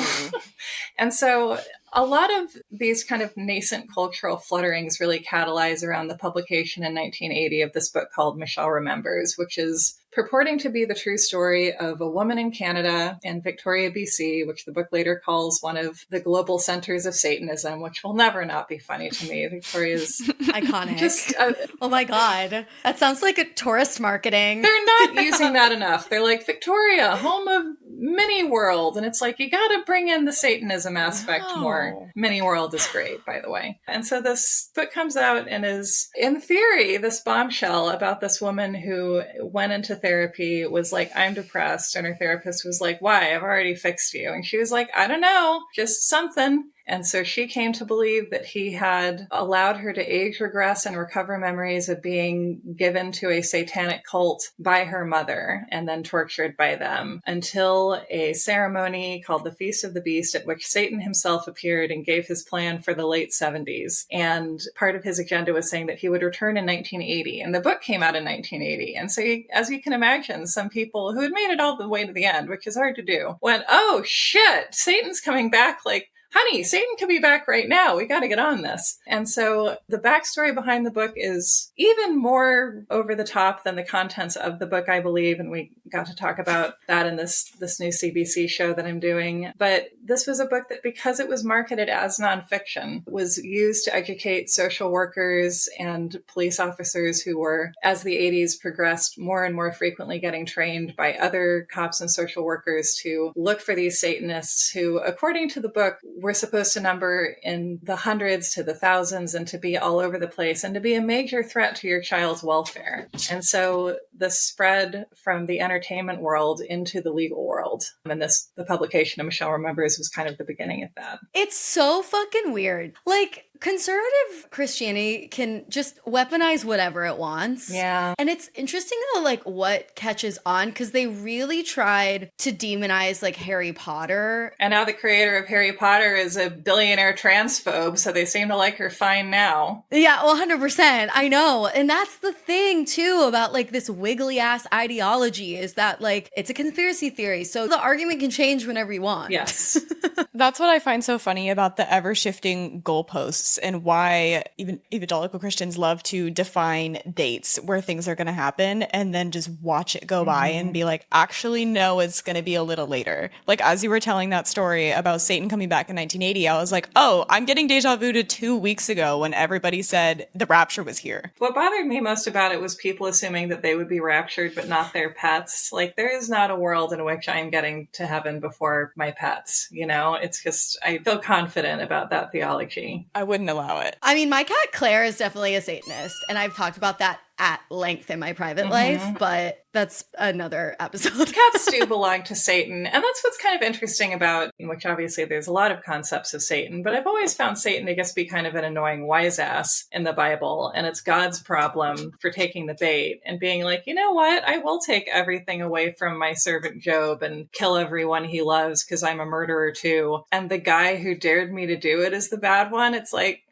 And so a lot of these kind of nascent cultural flutterings really catalyze around the publication in 1980 of this book called Michelle Remembers, which is purporting to be the true story of a woman in Canada and Victoria, BC, which the book later calls one of the global centers of Satanism, which will never not be funny to me. Victoria's iconic. Oh my God. That sounds like a tourist marketing. They're not using that enough. They're like, Victoria, home of Mini World. And it's like, you got to bring in the Satanism aspect more. Mini World is great, by the way. And so this book comes out and is, in theory, this bombshell about this woman who went into therapy, was like, I'm depressed. And her therapist was like, why? I've already fixed you. And she was like, I don't know, just something. And so she came to believe that he had allowed her to age, regress, and recover memories of being given to a satanic cult by her mother and then tortured by them until a ceremony called the Feast of the Beast, at which Satan himself appeared and gave his plan for the late 70s. And part of his agenda was saying that he would return in 1980. And the book came out in 1980. And so, as you can imagine, some people who had made it all the way to the end, which is hard to do, went, oh shit, Satan's coming back. Like, honey, Satan could be back right now. We got to get on this. And so the backstory behind the book is even more over the top than the contents of the book, I believe. And we got to talk about that in this new CBC show that I'm doing. But this was a book that, because it was marketed as nonfiction, was used to educate social workers and police officers who were, as the 80s progressed, more and more frequently getting trained by other cops and social workers to look for these Satanists who, according to the book, were supposed to number in the hundreds to the thousands and to be all over the place and to be a major threat to your child's welfare. And so the spread from the entertainment world into the legal world, and the publication of Michelle Remembers was kind of the beginning of that. It's so fucking weird. Like, conservative Christianity can just weaponize whatever it wants. Yeah. And it's interesting though, like, what catches on, because they really tried to demonize, like, Harry Potter. And now the creator of Harry Potter is a billionaire transphobe, so they seem to like her fine now. Yeah, 100%. I know. And that's the thing, too, about, like, this wiggly-ass ideology is that, like, it's a conspiracy theory, so the argument can change whenever you want. Yes. That's what I find so funny about the ever-shifting goalposts and why even evangelical Christians love to define dates where things are going to happen and then just watch it go by and be like, actually, no, it's going to be a little later. Like, as you were telling that story about Satan coming back in 1980, I was like, oh, I'm getting deja vu to 2 weeks ago when everybody said the rapture was here. What bothered me most about it was people assuming that they would be raptured, but not their pets. Like, there is not a world in which I'm getting to heaven before my pets, you know? It's just, I feel confident about that theology. I wouldn't allow it. I mean, my cat Claire is definitely a Satanist, and I've talked about that at length in my private life, but that's another episode. Cats do belong to Satan, and that's what's kind of interesting about, which obviously there's a lot of concepts of Satan, but I've always found Satan to just be kind of an annoying wise ass in the Bible, and it's God's problem for taking the bait and being like, you know what, I will take everything away from my servant Job and kill everyone he loves because I'm a murderer too, and the guy who dared me to do it is the bad one. It's like,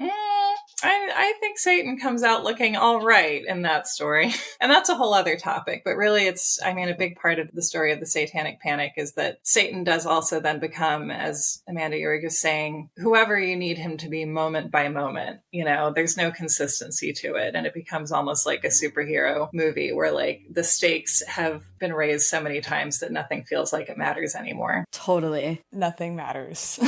I think Satan comes out looking all right in that story. And that's a whole other topic. But really, a big part of the story of the Satanic Panic is that Satan does also then become, as Amanda, you were just saying, whoever you need him to be moment by moment. You know, there's no consistency to it. And it becomes almost like a superhero movie where, like, the stakes have been raised so many times that nothing feels like it matters anymore. Totally. Nothing matters.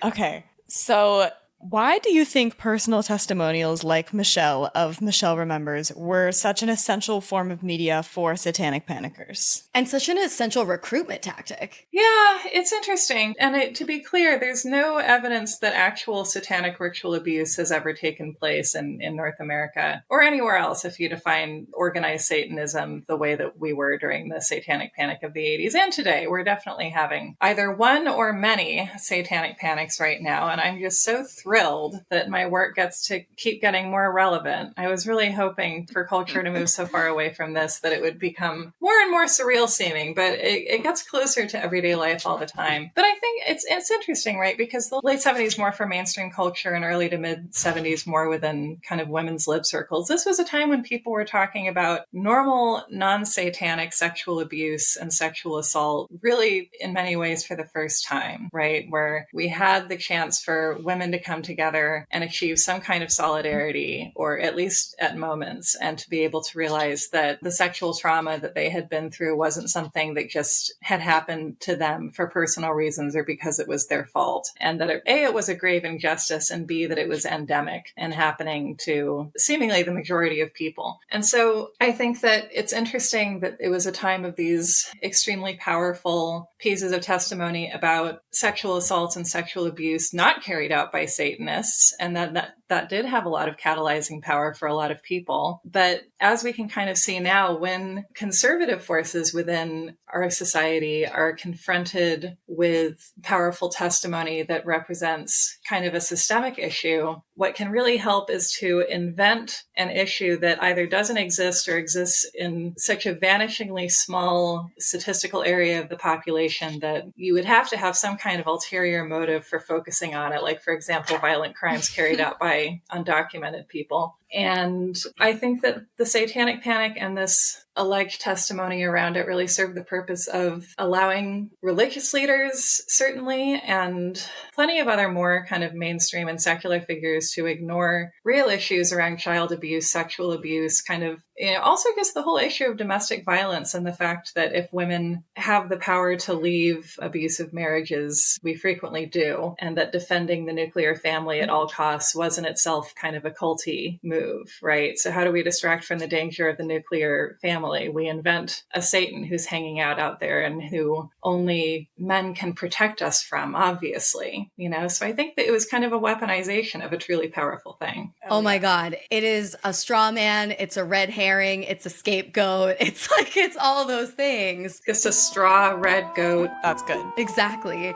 Okay, so why do you think personal testimonials like Michelle of Michelle Remembers were such an essential form of media for satanic panickers? And such an essential recruitment tactic. Yeah, it's interesting. And to be clear, there's no evidence that actual satanic ritual abuse has ever taken place in North America or anywhere else if you define organized Satanism the way that we were during the Satanic Panic of the 80s. And today, we're definitely having either one or many satanic panics right now. And I'm just so thrilled that my work gets to keep getting more relevant. I was really hoping for culture to move so far away from this that it would become more and more surreal seeming, but it gets closer to everyday life all the time. But I think it's interesting, right? Because the late 70s more for mainstream culture and early to mid 70s more within kind of women's lib circles. This was a time when people were talking about normal, non-satanic sexual abuse and sexual assault really in many ways for the first time, right? Where we had the chance for women to come together and achieve some kind of solidarity, or at least at moments, and to be able to realize that the sexual trauma that they had been through wasn't something that just had happened to them for personal reasons or because it was their fault. And that it was a grave injustice, and B, that it was endemic and happening to seemingly the majority of people. And so I think that it's interesting that it was a time of these extremely powerful pieces of testimony about sexual assaults and sexual abuse not carried out by Satanists, and that that did have a lot of catalyzing power for a lot of people. But as we can kind of see now, when conservative forces within our society are confronted with powerful testimony that represents kind of a systemic issue, what can really help is to invent an issue that either doesn't exist or exists in such a vanishingly small statistical area of the population that you would have to have some kind of ulterior motive for focusing on it. Like, for example, violent crimes carried out by undocumented people. And I think that the Satanic Panic and this alleged testimony around it really served the purpose of allowing religious leaders, certainly, and plenty of other more kind of mainstream and secular figures to ignore real issues around child abuse, sexual abuse, kind of, also just the whole issue of domestic violence and the fact that if women have the power to leave abusive marriages, we frequently do, and that defending the nuclear family at all costs was in itself kind of a culty move, right? So how do we distract from the danger of the nuclear family? We invent a Satan who's hanging out there and who only men can protect us from, obviously, So I think that it was kind of a weaponization of a truly powerful thing. Oh my God. It is a straw man. It's a red herring. It's a scapegoat. It's all those things. Just a straw red goat. That's good. Exactly.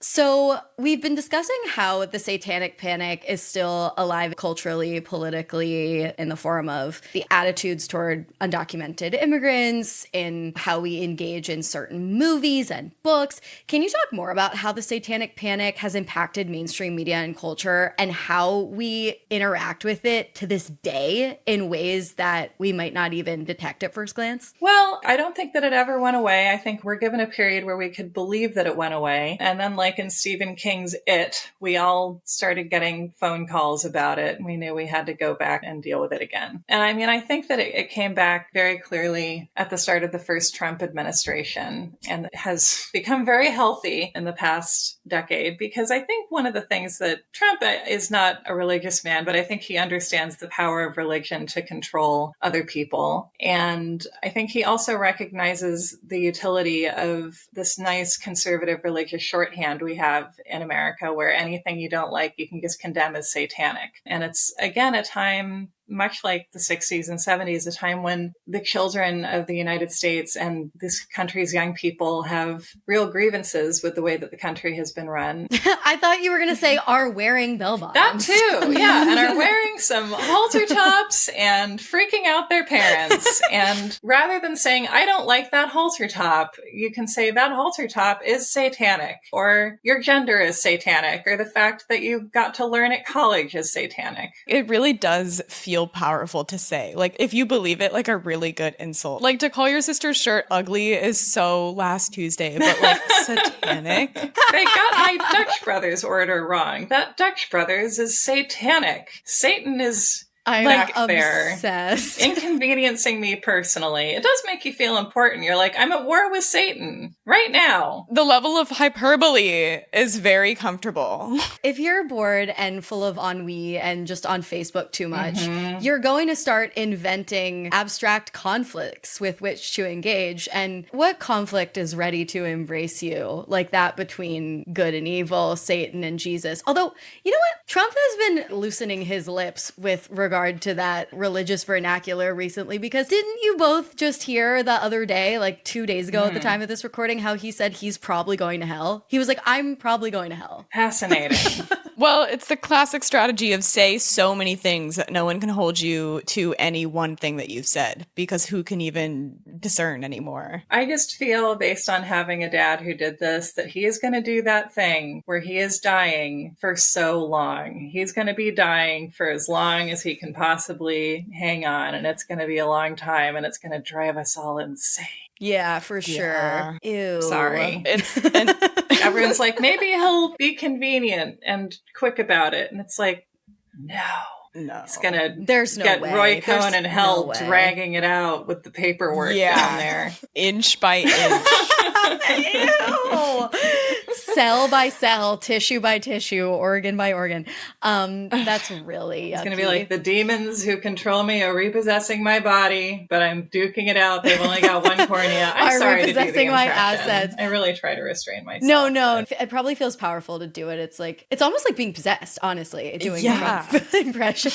So we've been discussing how the Satanic Panic is still alive culturally, politically, in the form of the attitudes toward undocumented immigrants, in how we engage in certain movies and books. Can you talk more about how the Satanic Panic has impacted mainstream media and culture and how we interact with it to this day in ways that we might not even detect at first glance? Well, I don't think that it ever went away. I think we're given a period where we could believe that it went away. And then like in Stephen King's It, we all started getting phone calls about it. We knew we had to go back and deal with it again. And I mean, I think that it came back very clearly at the start of the first Trump administration and has become very healthy in the past decade, because I think one of the things that Trump is not a religious man, but I think he understands the power of religion to control other people. And I think he also recognizes the utility of this nice conservative religious shorthand we have in America, where anything you don't like, you can just condemn as satanic. And it's, again, a time much like the 60s and 70s, a time when the children of the United States and this country's young people have real grievances with the way that the country has been run. I thought you were going to say are wearing bell bottoms. That too, yeah. And are wearing some halter tops and freaking out their parents. And rather than saying, I don't like that halter top, you can say that halter top is satanic, or your gender is satanic, or the fact that you got to learn at college is satanic. It really does feel powerful to say. Like, if you believe it, like a really good insult. Like, to call your sister's shirt ugly is so last Tuesday, but like satanic. They got my Dutch Brothers order wrong. That Dutch Brothers is satanic. Satan is back there, obsessed. inconveniencing me personally. It does make you feel important. You're like, I'm at war with Satan right now. The level of hyperbole is very comfortable. If you're bored and full of ennui and just on Facebook too much, you're going to start inventing abstract conflicts with which to engage. And what conflict is ready to embrace you? Like that between good and evil, Satan and Jesus. Although, you know what? Trump has been loosening his lips with regard to that religious vernacular recently, because didn't you both just hear the other day, like 2 days ago at the time of this recording, how he said he's probably going to hell? He was like, I'm probably going to hell. Fascinating. Well, it's the classic strategy of say so many things that no one can hold you to any one thing that you've said, because who can even discern anymore? I just feel, based on having a dad who did this, that he is going to do that thing where he is dying for so long. He's going to be dying for as long as he can possibly hang on, and it's going to be a long time, and it's going to drive us all insane. Yeah, for sure. Ew. Sorry. And Everyone's like, maybe he'll be convenient and quick about it. And it's like, no. It's going to get way. Roy Cohn and hell way. dragging it out with the paperwork down there. Inch by inch. Ew. cell by cell, tissue by tissue, organ by organ. That's really yucky. It's going to be like the demons who control me are repossessing my body, but I'm duking it out. They've only got one cornea. I'm sorry to do the repossessing my impression. assets. I really try to restrain myself. No. It probably feels powerful to do it. It's like, it's almost like being possessed, honestly, doing a Trump impression.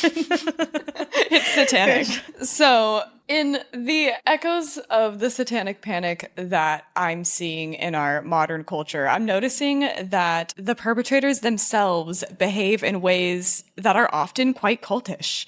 It's satanic. So, in the echoes of the Satanic Panic that I'm seeing in our modern culture, I'm noticing that the perpetrators themselves behave in ways that are often quite cultish.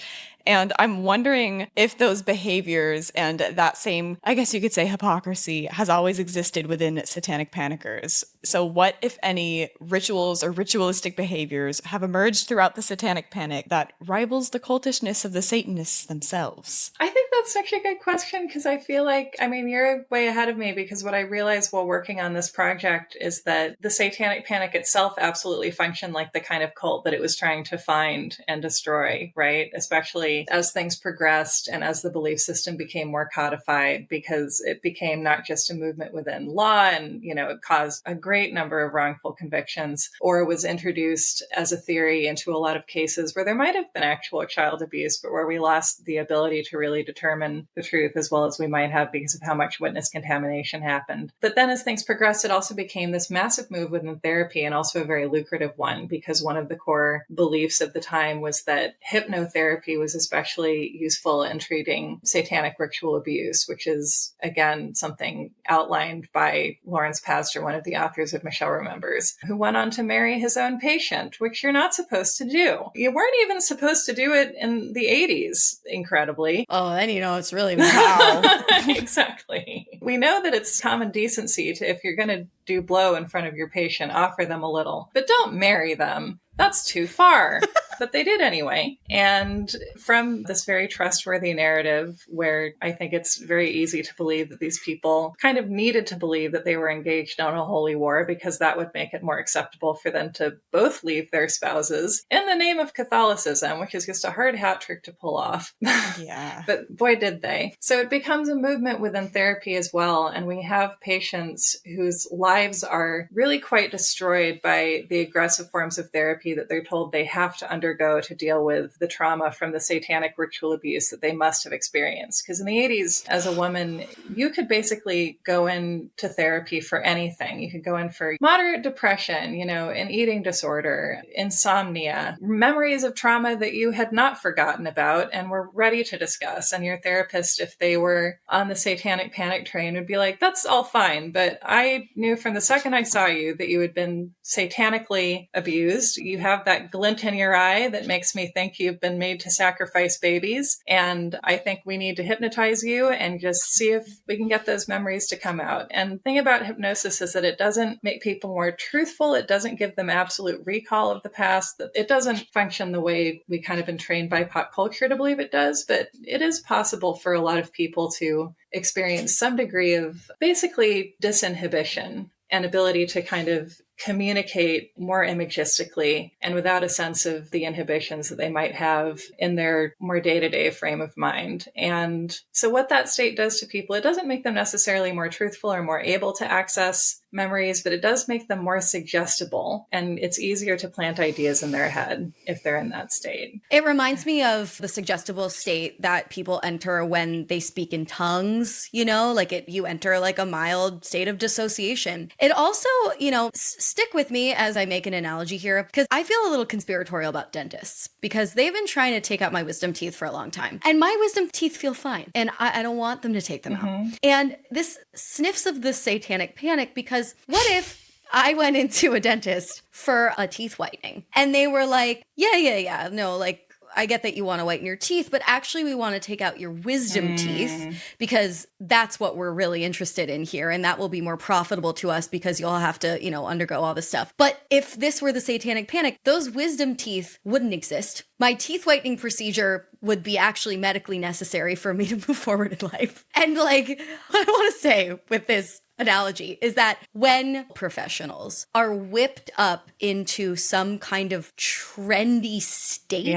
And I'm wondering if those behaviors and that same, I guess you could say, hypocrisy has always existed within satanic panickers. So what, if any, rituals or ritualistic behaviors have emerged throughout the Satanic Panic that rivals the cultishness of the Satanists themselves? I think that's such a good question because I feel like, I mean, you're way ahead of me because what I realized while working on this project is that the Satanic Panic itself absolutely functioned like the kind of cult that it was trying to find and destroy, right? Especially as things progressed and as the belief system became more codified, because it became not just a movement within law and, you know, it caused a great number of wrongful convictions, or was introduced as a theory into a lot of cases where there might have been actual child abuse, but where we lost the ability to really determine the truth as well as we might have because of how much witness contamination happened. But then as things progressed, it also became this massive move within therapy, and also a very lucrative one, because one of the core beliefs of the time was that hypnotherapy was especially useful in treating satanic ritual abuse, which is, again, something outlined by Lawrence Pastor, one of the authors of Michelle Remembers, who went on to marry his own patient, which you're not supposed to do. You weren't even supposed to do it in the 80s, incredibly. Oh, then you know it's really wow. Exactly. We know that it's common decency to, if you're going to do blow in front of your patient, offer them a little, but don't marry them. That's too far. But they did anyway. And from this very trustworthy narrative, where I think it's very easy to believe that these people kind of needed to believe that they were engaged in a holy war, because that would make it more acceptable for them to both leave their spouses in the name of Catholicism, which is just a hard hat trick to pull off. Yeah. But boy, did they. So it becomes a movement within therapy as well. And we have patients whose lives are really quite destroyed by the aggressive forms of therapy that they're told they have to undergo to deal with the trauma from the satanic ritual abuse that they must have experienced. Because in the 80s, as a woman, you could basically go into therapy for anything. You could go in for moderate depression, you know, an eating disorder, insomnia, memories of trauma that you had not forgotten about and were ready to discuss. And your therapist, if they were on the satanic panic train, would be like, that's all fine, but I knew from the second I saw you that you had been satanically abused. You have that glint in your eye that makes me think you've been made to sacrifice babies. And I think we need to hypnotize you and just see if we can get those memories to come out. And the thing about hypnosis is that it doesn't make people more truthful. It doesn't give them absolute recall of the past. It doesn't function the way we kind of been trained by pop culture to believe it does. But it is possible for a lot of people to experience some degree of basically disinhibition and ability to kind of communicate more imagistically and without a sense of the inhibitions that they might have in their more day-to-day frame of mind. And so what that state does to people, it doesn't make them necessarily more truthful or more able to access memories, but it does make them more suggestible. And it's easier to plant ideas in their head if they're in that state. It reminds me of the suggestible state that people enter when they speak in tongues, you know, like you enter like a mild state of dissociation. It also, you know, stick with me as I make an analogy here, because I feel a little conspiratorial about dentists because they've been trying to take out my wisdom teeth for a long time. And my wisdom teeth feel fine. And I don't want them to take them out. And this sniffs of the satanic panic, because what if I went into a dentist for a teeth whitening and they were like, yeah, no, like, I get that you want to whiten your teeth, but actually we want to take out your wisdom teeth because that's what we're really interested in here. And that will be more profitable to us because you'll have to, you know, undergo all this stuff. But if this were the satanic panic, those wisdom teeth wouldn't exist. My teeth whitening procedure would be actually medically necessary for me to move forward in life. And like, what I want to say with this analogy is that when professionals are whipped up into some kind of trendy state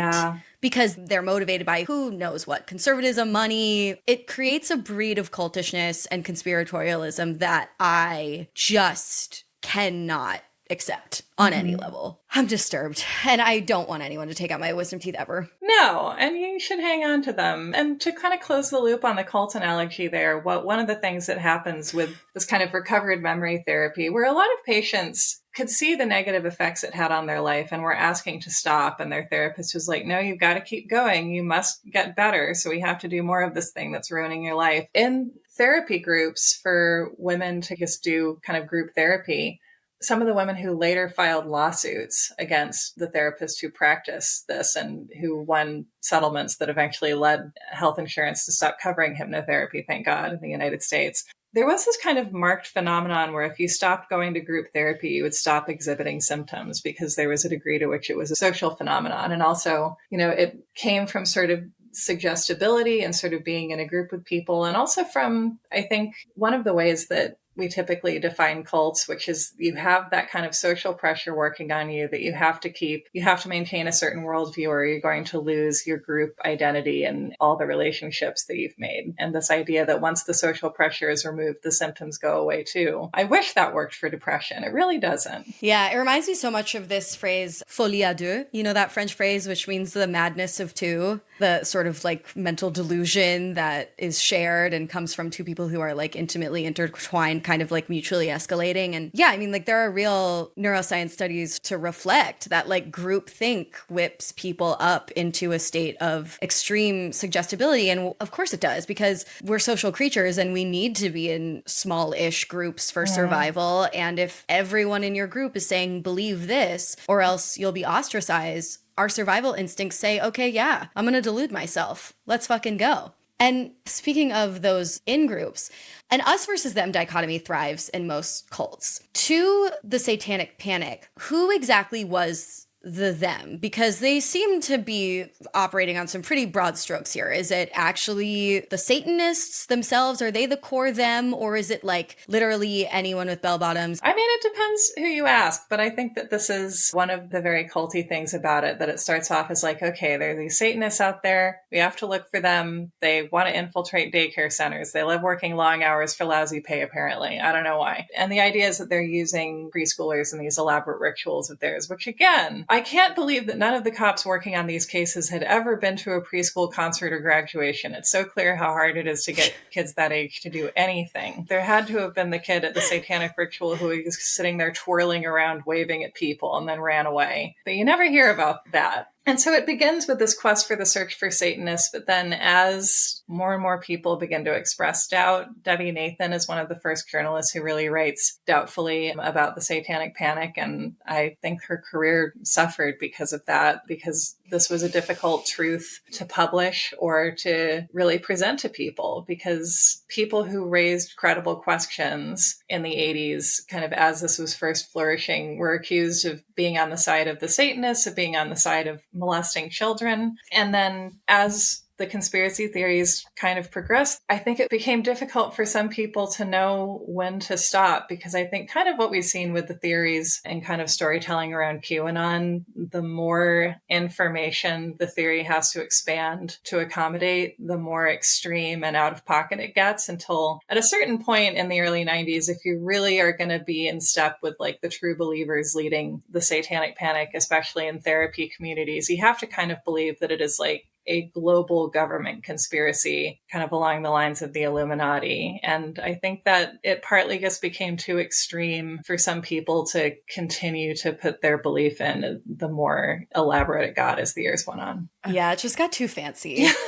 because they're motivated by who knows what, conservatism, money, it creates a breed of cultishness and conspiratorialism that I just cannot accept on any level. I'm disturbed, and I don't want anyone to take out my wisdom teeth ever. No, and you should hang on to them. And to kind of close the loop on the cult analogy there, one of the things that happens with this kind of recovered memory therapy, where a lot of patients could see the negative effects it had on their life and were asking to stop, and their therapist was like, no, you've got to keep going. You must get better. So we have to do more of this thing that's ruining your life. In therapy groups for women to just do kind of group therapy, some of the women who later filed lawsuits against the therapists who practiced this and who won settlements that eventually led health insurance to stop covering hypnotherapy, thank God, in the United States. There was this kind of marked phenomenon where if you stopped going to group therapy, you would stop exhibiting symptoms because there was a degree to which it was a social phenomenon. And also, it came from sort of suggestibility and sort of being in a group with people. And also from, I think, one of the ways that we typically define cults, which is you have that kind of social pressure working on you that you have to maintain a certain worldview or you're going to lose your group identity and all the relationships that you've made. And this idea that once the social pressure is removed, the symptoms go away too. I wish that worked for depression. It really doesn't. Yeah, it reminds me so much of this phrase, folie à deux. You know that French phrase, which means the madness of two, the sort of like mental delusion that is shared and comes from two people who are like intimately intertwined, kind of like mutually escalating. And yeah, I mean, like there are real neuroscience studies to reflect that like groupthink whips people up into a state of extreme suggestibility. And of course it does, because we're social creatures and we need to be in small-ish groups for survival. And if everyone in your group is saying, believe this, or else you'll be ostracized, our survival instincts say, okay, yeah, I'm going to delude myself. Let's fucking go. And speaking of those in-groups, an us versus them dichotomy thrives in most cults. To the Satanic Panic, who exactly was the them? Because they seem to be operating on some pretty broad strokes here. Is it actually the Satanists themselves? Are they the core them? Or is it like literally anyone with bell bottoms? I mean, it depends who you ask, but I think that this is one of the very culty things about it, that it starts off as like, okay, there are these Satanists out there. We have to look for them. They want to infiltrate daycare centers. They live working long hours for lousy pay, apparently. I don't know why. And the idea is that they're using preschoolers in these elaborate rituals of theirs, which again, I can't believe that none of the cops working on these cases had ever been to a preschool concert or graduation. It's so clear how hard it is to get kids that age to do anything. There had to have been the kid at the satanic ritual who was sitting there twirling around, waving at people, and then ran away. But you never hear about that. And so it begins with this quest for the search for Satanists, but then as more and more people begin to express doubt, Debbie Nathan is one of the first journalists who really writes doubtfully about the Satanic Panic, and I think her career suffered because of that, because this was a difficult truth to publish or to really present to people, because people who raised credible questions in the 80s, kind of as this was first flourishing, were accused of being on the side of the Satanists, of being on the side of molesting children. And then as the conspiracy theories kind of progressed, I think it became difficult for some people to know when to stop, because I think kind of what we've seen with the theories and kind of storytelling around QAnon, the more information the theory has to expand to accommodate, the more extreme and out of pocket it gets, until at a certain point in the early 90s, if you really are going to be in step with like the true believers leading the Satanic Panic, especially in therapy communities, you have to kind of believe that it is like a global government conspiracy, kind of along the lines of the Illuminati. And I think that it partly just became too extreme for some people to continue to put their belief in, the more elaborate it got as the years went on. Yeah, it just got too fancy. It's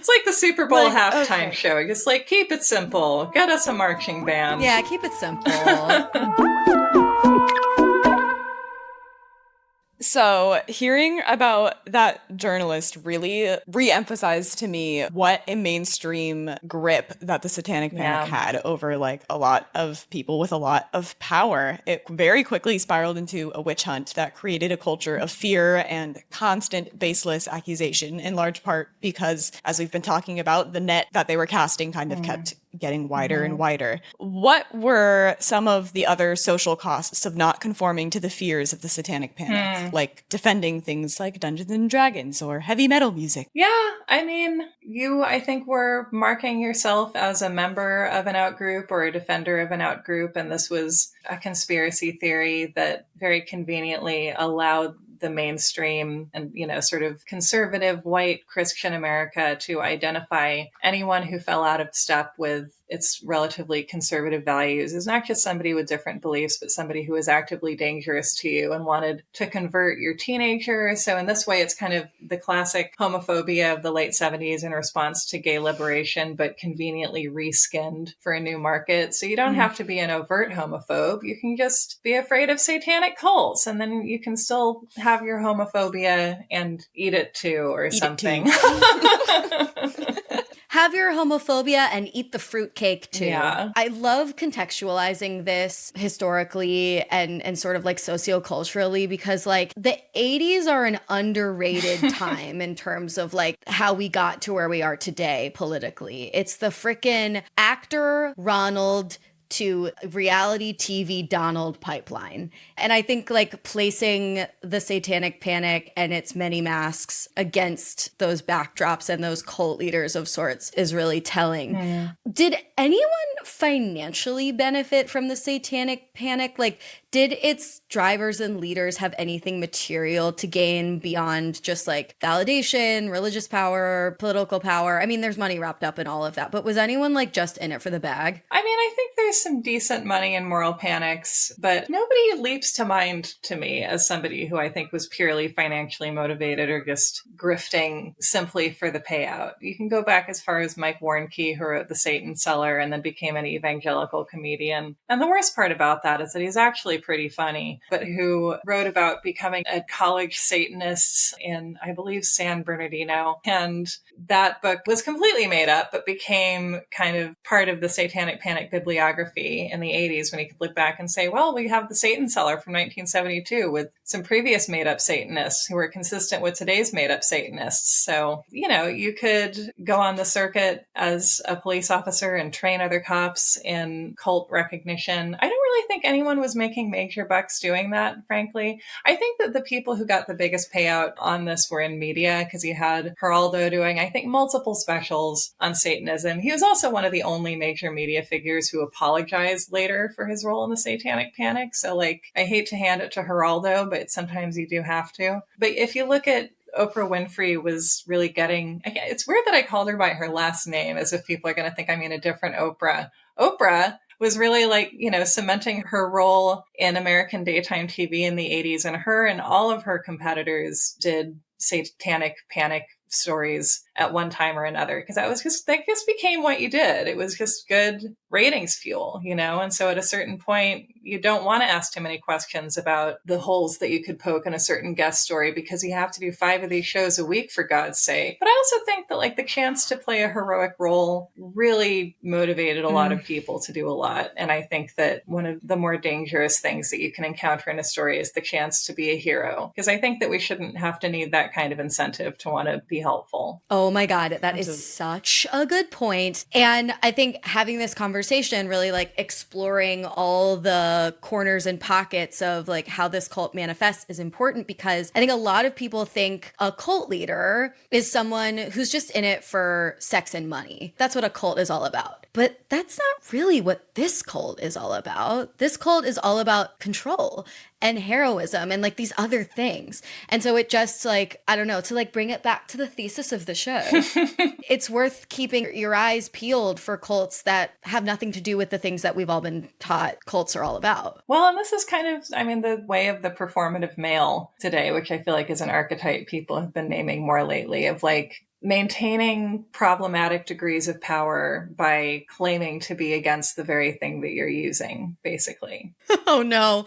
like the Super Bowl halftime show. Just like, keep it simple. Get us a marching band. Yeah, keep it simple. So hearing about that journalist really re-emphasized to me what a mainstream grip that the Satanic Panic had over like a lot of people with a lot of power. It very quickly spiraled into a witch hunt that created a culture of fear and constant baseless accusation, in large part because, as we've been talking about, the net that they were casting kind of kept getting wider and wider. What were some of the other social costs of not conforming to the fears of the Satanic Panic, like defending things like Dungeons and Dragons or heavy metal music? Yeah, I mean, you, I think, were marking yourself as a member of an outgroup or a defender of an outgroup, and this was a conspiracy theory that very conveniently allowed the mainstream and, sort of conservative white Christian America to identify anyone who fell out of step with its relatively conservative values as not just somebody with different beliefs, but somebody who was actively dangerous to you and wanted to convert your teenager. So in this way, it's kind of the classic homophobia of the late 70s in response to gay liberation, but conveniently reskinned for a new market. So you don't have to be an overt homophobe. You can just be afraid of satanic cults, and then you can still have your homophobia and eat it too, or something. Have your homophobia and eat the fruitcake too. Yeah. I love contextualizing this historically and sort of like socioculturally, because like the 80s are an underrated time in terms of like how we got to where we are today politically. It's the frickin' actor Ronald to reality TV Donald pipeline. And I think like placing the Satanic Panic and its many masks against those backdrops and those cult leaders of sorts is really telling. Did anyone financially benefit from the Satanic Panic? Like, did its drivers and leaders have anything material to gain beyond just like validation, religious power, political power? I mean, there's money wrapped up in all of that, but was anyone like just in it for the bag? I mean, I think there's some decent money in moral panics, but nobody leaps to mind to me as somebody who I think was purely financially motivated or just grifting simply for the payout. You can go back as far as Mike Warnke, who wrote The Satan Seller and then became an evangelical comedian. And the worst part about that is that he's actually pretty funny, but who wrote about becoming a college Satanist in, I believe, San Bernardino. And that book was completely made up, but became kind of part of the Satanic Panic bibliography in the 80s when he could look back and say, well, we have The Satan Seller from 1972 with some previous made-up Satanists who were consistent with today's made-up Satanists. So, you could go on the circuit as a police officer and train other cops in cult recognition. I don't really think anyone was making major bucks doing that, frankly. I think that the people who got the biggest payout on this were in media, because you had Geraldo doing, I think, multiple specials on Satanism. He was also one of the only major media figures who apologized later for his role in the Satanic Panic. So, I hate to hand it to Geraldo, but sometimes you do have to. But if you look at Oprah Winfrey was really getting, it's weird that I called her by her last name as if people are going to think I mean a different Oprah. Oprah was really cementing her role in American daytime TV in the 80s. And her and all of her competitors did Satanic Panic stories at one time or another, because that just became what you did. It was just good ratings fuel, and so at a certain point you don't want to ask too many questions about the holes that you could poke in a certain guest story, because you have to do 5 of these shows a week, for God's sake. But I also think that the chance to play a heroic role really motivated a lot of people to do a lot. And I think that one of the more dangerous things that you can encounter in a story is the chance to be a hero, because I think that we shouldn't have to need that kind of incentive to want to be helpful. Oh my God, that is such a good point. And I think having this conversation, really exploring all the corners and pockets of how this cult manifests is important, because I think a lot of people think a cult leader is someone who's just in it for sex and money. That's what a cult is all about. But that's not really what this cult is all about. This cult is all about control and heroism and these other things. And so it just I don't know, to bring it back to the thesis of the show, it's worth keeping your eyes peeled for cults that have nothing to do with the things that we've all been taught cults are all about. Well, and this is kind of, the way of the performative male today, which I feel like is an archetype people have been naming more lately, of maintaining problematic degrees of power by claiming to be against the very thing that you're using, basically. Oh no,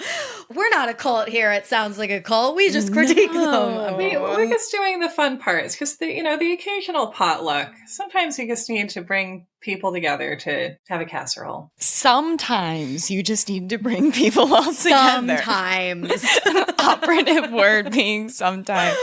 we're not a cult here. It sounds like a cult. We just critique them. We're just doing the fun parts, because the occasional potluck. Sometimes you just need to bring people together to have a casserole. Sometimes you just need to bring people all together. Sometimes. Operative word being sometimes.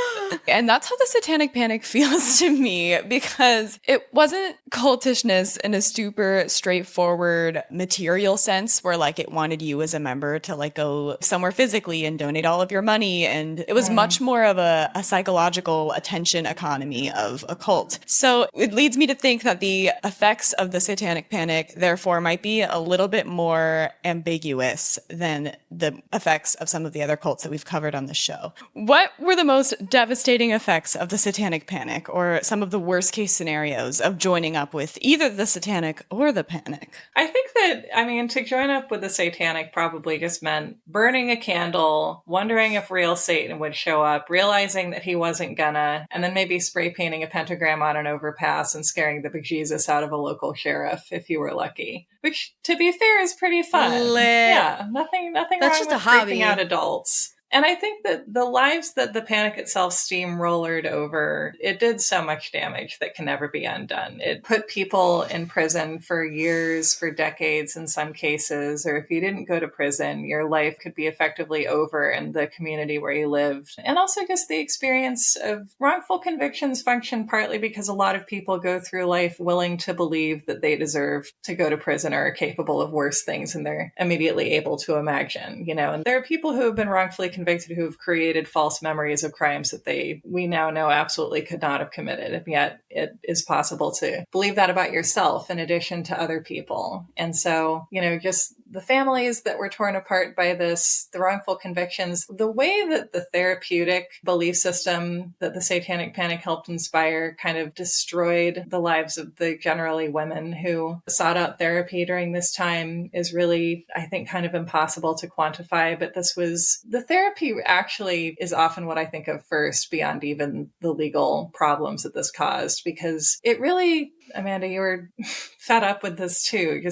And that's how the Satanic Panic feels to me, because it wasn't cultishness in a super straightforward material sense where like it wanted you as a member to like go somewhere physically and donate all of your money. And it was much more of a psychological attention economy of a cult. So it leads me to think that the effects of the Satanic Panic, therefore, might be a little bit more ambiguous than the effects of some of the other cults that we've covered on the show. What were the most devastating effects of the Satanic Panic, or some of the worst case scenarios of joining up with either the Satanic or the Panic? I think that, I mean, to join up with the Satanic probably just meant burning a candle, wondering if real Satan would show up, realizing that he wasn't gonna, and then maybe spray painting a pentagram on an overpass and scaring the bejesus out of a local sheriff if you were lucky. Which, to be fair, is pretty fun. Lit. Yeah, nothing That's wrong just with a hobby. freaking out adults. And I think that the lives that the Panic itself steamrollered over, it did so much damage that can never be undone. It put people in prison for years, for decades in some cases, or if you didn't go to prison, your life could be effectively over in the community where you lived. And also just the experience of wrongful convictions function partly because a lot of people go through life willing to believe that they deserve to go to prison or are capable of worse things than they're immediately able to imagine, you know. And there are people who have been wrongfully convicted who have created false memories of crimes that we now know absolutely could not have committed. And yet it is possible to believe that about yourself in addition to other people. And so, you know, just the families that were torn apart by this, the wrongful convictions, the way that the therapeutic belief system that the Satanic Panic helped inspire kind of destroyed the lives of the generally women who sought out therapy during this time is really, I think, kind of impossible to quantify. But this was, the therapy actually is often what I think of first beyond even the legal problems that this caused, because it really, Amanda, you were fed up with this too,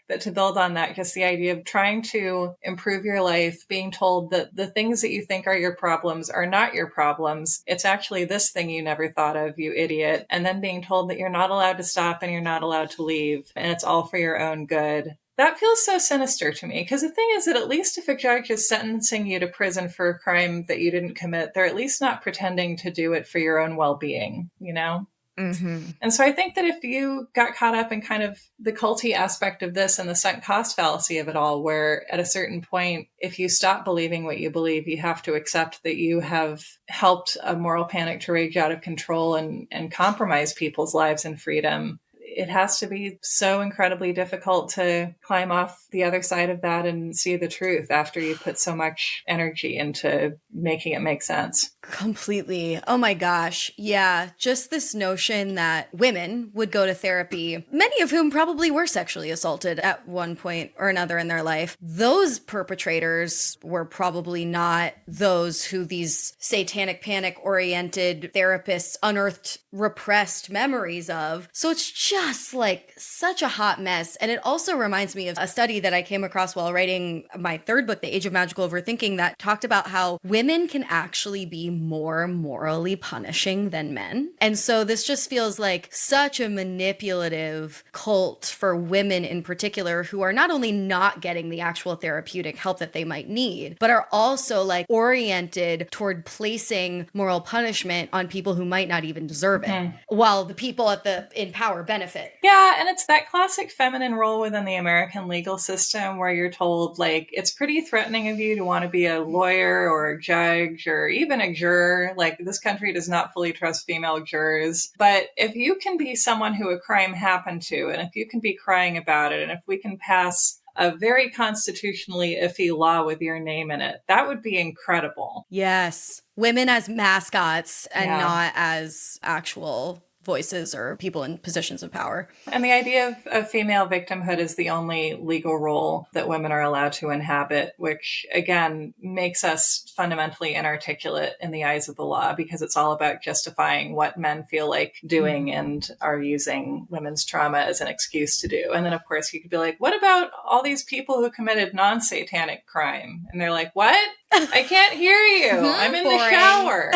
but to build on that, just the idea of trying to improve your life, being told that the things that you think are your problems are not your problems. It's actually this thing you never thought of, you idiot. And then being told that you're not allowed to stop and you're not allowed to leave, and it's all for your own good. That feels so sinister to me, because the thing is that at least if a judge is sentencing you to prison for a crime that you didn't commit, they're at least not pretending to do it for your own well-being, you know? Mm-hmm. And so I think that if you got caught up in kind of the culty aspect of this and the sunk cost fallacy of it all, where at a certain point, if you stop believing what you believe, you have to accept that you have helped a moral panic to rage out of control and compromise people's lives and freedom. It has to be so incredibly difficult to climb off the other side of that and see the truth after you put so much energy into making it make sense. Completely. Oh my gosh. Yeah. Just this notion that women would go to therapy, many of whom probably were sexually assaulted at one point or another in their life. Those perpetrators were probably not those who these Satanic Panic oriented therapists unearthed repressed memories of. So it's just like such a hot mess. And it also reminds me of a study that I came across while writing my third book, The Age of Magical Overthinking, that talked about how women can actually be more morally punishing than men. And so this just feels like such a manipulative cult for women in particular, who are not only not getting the actual therapeutic help that they might need, but are also like oriented toward placing moral punishment on people who might not even deserve it, while the people in power benefit. Yeah, and it's that classic feminine role within the American legal system where you're told, like, it's pretty threatening of you to want to be a lawyer or a judge or even a juror. Like, this country does not fully trust female jurors. But if you can be someone who a crime happened to, and if you can be crying about it, and if we can pass a very constitutionally iffy law with your name in it, that would be incredible. Yes. Women as mascots and not as actual voices or people in positions of power. And the idea of female victimhood is the only legal role that women are allowed to inhabit, which again makes us fundamentally inarticulate in the eyes of the law, because it's all about justifying what men feel like doing and are using women's trauma as an excuse to do. And then of course you could be like, what about all these people who committed non-satanic crime? And they're like, what? I can't hear you. I'm in the shower.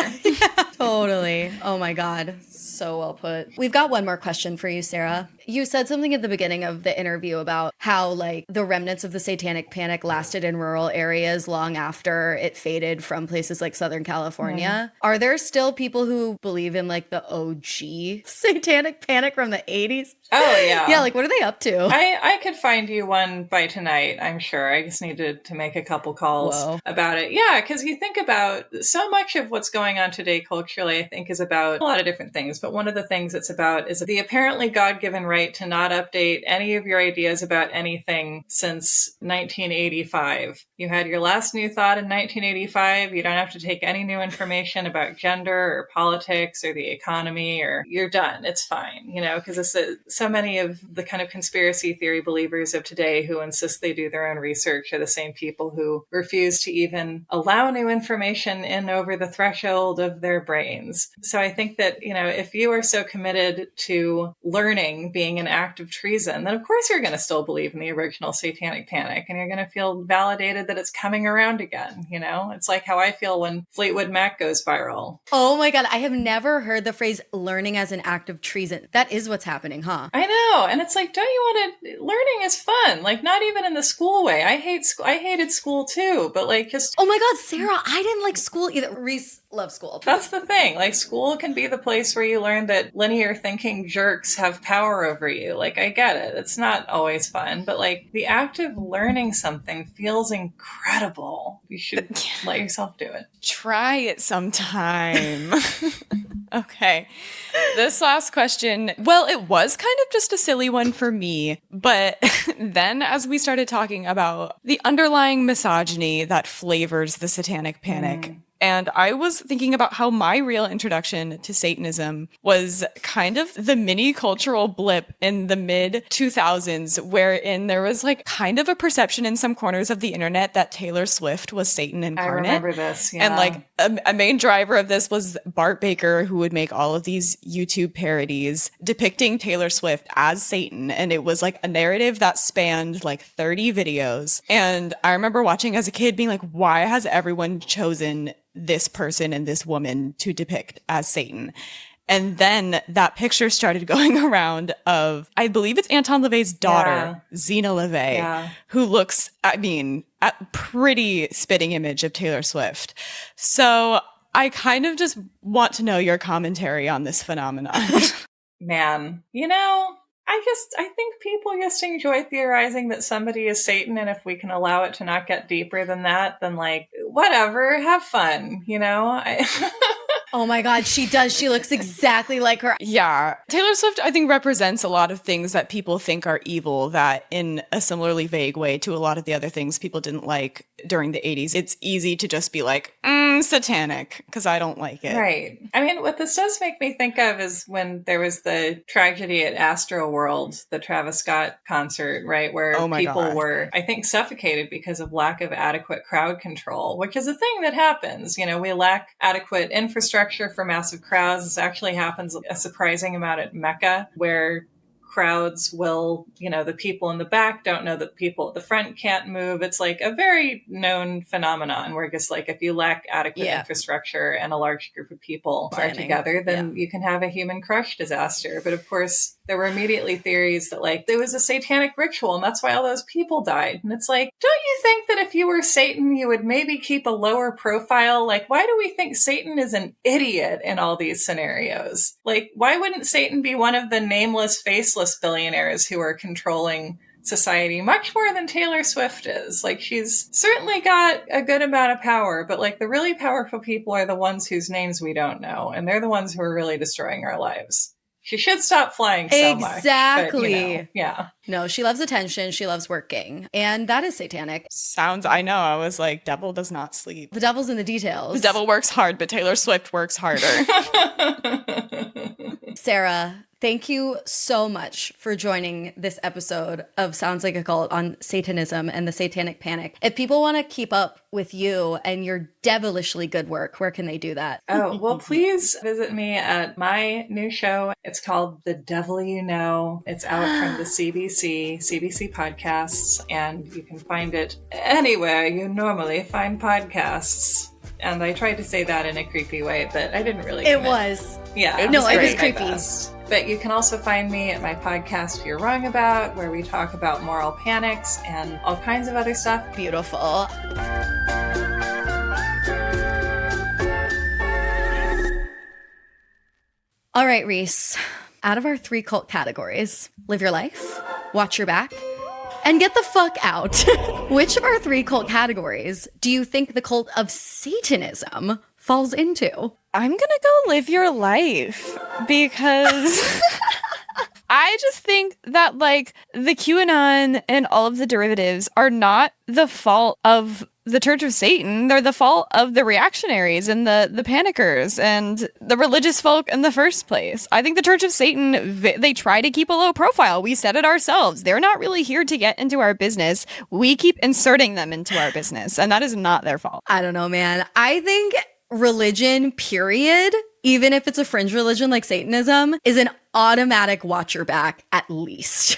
Totally. Oh my God. So well put. We've got one more question for you, Sarah. You said something at the beginning of the interview about how like the remnants of the Satanic Panic lasted in rural areas long after it faded from places like Southern California. Are there still people who believe in like the OG Satanic Panic from the 80s? Oh, yeah. Yeah, like what are they up to? I could find you one by tonight, I'm sure. I just needed to make a couple calls about it. Yeah, because you think about so much of what's going on today culturally, I think, is about a lot of different things. But one of the things it's about is the apparently God-given right to not update any of your ideas about anything since 1985. You had your last new thought in 1985. You don't have to take any new information about gender or politics or the economy, or you're done. It's fine, because it's so many of the kind of conspiracy theory believers of today who insist they do their own research are the same people who refuse to even allow new information in over the threshold of their brains. So I think that, if you are so committed to learning being an act of treason, then of course you're going to still believe in the original Satanic Panic, and you're going to feel validated that it's coming around again. It's like how I feel when Fleetwood Mac goes viral. Oh my God, I have never heard the phrase learning as an act of treason. That is what's happening, huh? I know. And it's like, don't you want to, learning is fun. Like, not even in the school way. I hated school too, but like just. Oh my God, Sarah, I didn't like school either. Reese loves school. That's the thing. Like, school can be the place where you learn that linear thinking jerks have power over you. Like, I get it. It's not always fun, but like the act of learning something feels incredible. You should let yourself do it. Try it sometime. Okay. This last question, well, it was kind of just a silly one for me, but then as we started talking about the underlying misogyny that flavors the Satanic Panic, and I was thinking about how my real introduction to Satanism was kind of the mini cultural blip in the mid 2000s, wherein there was like kind of a perception in some corners of the internet that Taylor Swift was Satan incarnate. I remember this, yeah. And like a main driver of this was Bart Baker, who would make all of these YouTube parodies depicting Taylor Swift as Satan. And it was like a narrative that spanned like 30 videos. And I remember watching as a kid being like, why has everyone chosen this person and this woman to depict as Satan? And then that picture started going around of, I believe it's Anton LaVey's daughter, Zena LaVey, who looks, I mean, a pretty spitting image of Taylor Swift. So I kind of just want to know your commentary on this phenomenon. Man, I think people just enjoy theorizing that somebody is Satan, and if we can allow it to not get deeper than that, then like, whatever, have fun, Oh my God, she does. She looks exactly like her. Yeah. Taylor Swift, I think, represents a lot of things that people think are evil that in a similarly vague way to a lot of the other things people didn't like during the 80s. It's easy to just be like, satanic, because I don't like it. Right. I mean, what this does make me think of is when there was the tragedy at Astroworld, the Travis Scott concert, right? Where people were, I think, suffocated because of lack of adequate crowd control, which is a thing that happens. We lack adequate infrastructure for massive crowds. This actually happens a surprising amount at Mecca, where crowds will, the people in the back don't know that people at the front can't move. It's like a very known phenomenon where just like if you lack adequate infrastructure and a large group of people are together, then you can have a human crush disaster. But of course, there were immediately theories that like there was a satanic ritual and that's why all those people died. And it's like, don't you think that if you were Satan, you would maybe keep a lower profile? Like, why do we think Satan is an idiot in all these scenarios? Like, why wouldn't Satan be one of the nameless, faceless billionaires who are controlling society much more than Taylor Swift is? Like, she's certainly got a good amount of power, but like the really powerful people are the ones whose names we don't know, and they're the ones who are really destroying our lives. She should stop flying so much. Exactly. Yeah. No, she loves attention. She loves working. And that is satanic. I know. I was like, devil does not sleep. The devil's in the details. The devil works hard, but Taylor Swift works harder. Sarah, thank you so much for joining this episode of Sounds Like a Cult on Satanism and the Satanic Panic. If people want to keep up with you and your devilishly good work, where can they do that? Oh, well, please visit me at my new show. It's called The Devil You Know. It's out from the CBC podcasts, and you can find it anywhere you normally find podcasts. And I tried to say that in a creepy way, but I didn't really. It was. Yeah. It was creepy. But you can also find me at my podcast, You're Wrong About, where we talk about moral panics and all kinds of other stuff. Beautiful. All right, Reese. Out of our 3 cult categories, live your life, watch your back, and get the fuck out. Which of our 3 cult categories do you think the cult of Satanism falls into? I'm gonna go live your life because I just think that like the QAnon and all of the derivatives are not the fault of the Church of Satan. They're the fault of the reactionaries and the panickers and the religious folk in the first place. I think the Church of Satan, they try to keep a low profile. We said it ourselves. They're not really here to get into our business. We keep inserting them into our business, and that is not their fault. I don't know, man. I think religion, period, even if it's a fringe religion like Satanism, is an automatic watch your back at least.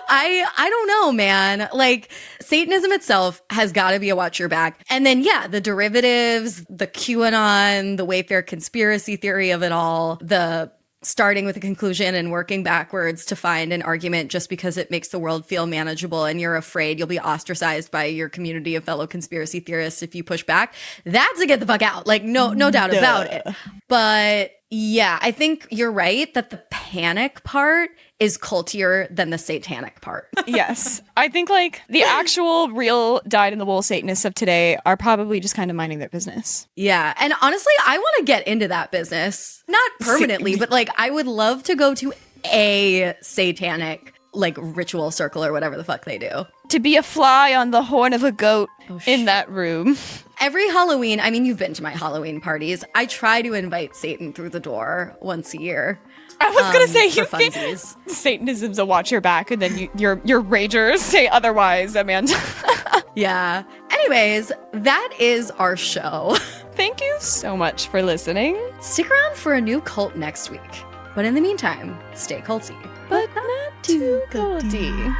I don't know, man. Like, Satanism itself has got to be a watch your back. And then, yeah, the derivatives, the QAnon, the Wayfair conspiracy theory of it all, the starting with a conclusion and working backwards to find an argument just because it makes the world feel manageable and you're afraid you'll be ostracized by your community of fellow conspiracy theorists if you push back. That's a get the fuck out. Like, no doubt about it. But yeah, I think you're right that the panic part is cultier than the satanic part. Yes. I think like the actual real dyed-in-the-wool Satanists of today are probably just kind of minding their business. Yeah. And honestly, I want to get into that business. Not permanently, but like I would love to go to a satanic like ritual circle or whatever the fuck they do. To be a fly on the horn of a goat in that room. Every Halloween, I mean, you've been to my Halloween parties. I try to invite Satan through the door once a year. I was gonna say you think funsies. Satanism's a watch your back, and then your ragers say otherwise, Amanda. Yeah. Anyways, that is our show. Thank you so much for listening. Stick around for a new cult next week. But in the meantime, stay culty. But not too culty.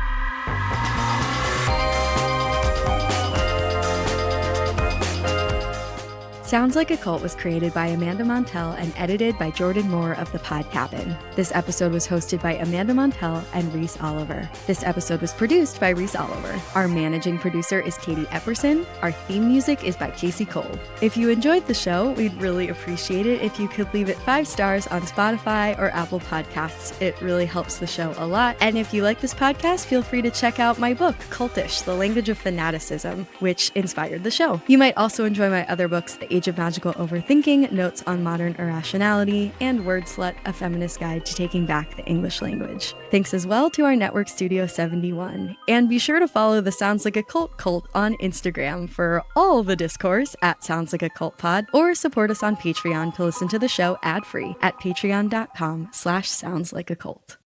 Sounds Like a Cult was created by Amanda Montell and edited by Jordan Moore of The Pod Cabin. This episode was hosted by Amanda Montell and Reese Oliver. This episode was produced by Reese Oliver. Our managing producer is Katie Epperson. Our theme music is by Casey Cole. If you enjoyed the show, we'd really appreciate it if you could leave it 5 stars on Spotify or Apple Podcasts. It really helps the show a lot. And if you like this podcast, feel free to check out my book, Cultish, The Language of Fanaticism, which inspired the show. You might also enjoy my other books, The Age of Magical Overthinking, Notes on Modern Irrationality, and Word Slut, A Feminist Guide to Taking Back the English Language. Thanks as well to our network Studio 71. And be sure to follow the Sounds Like a Cult on Instagram for all the discourse at Sounds Like a Cult Pod, or support us on Patreon to listen to the show ad-free at patreon.com/soundslikeacult.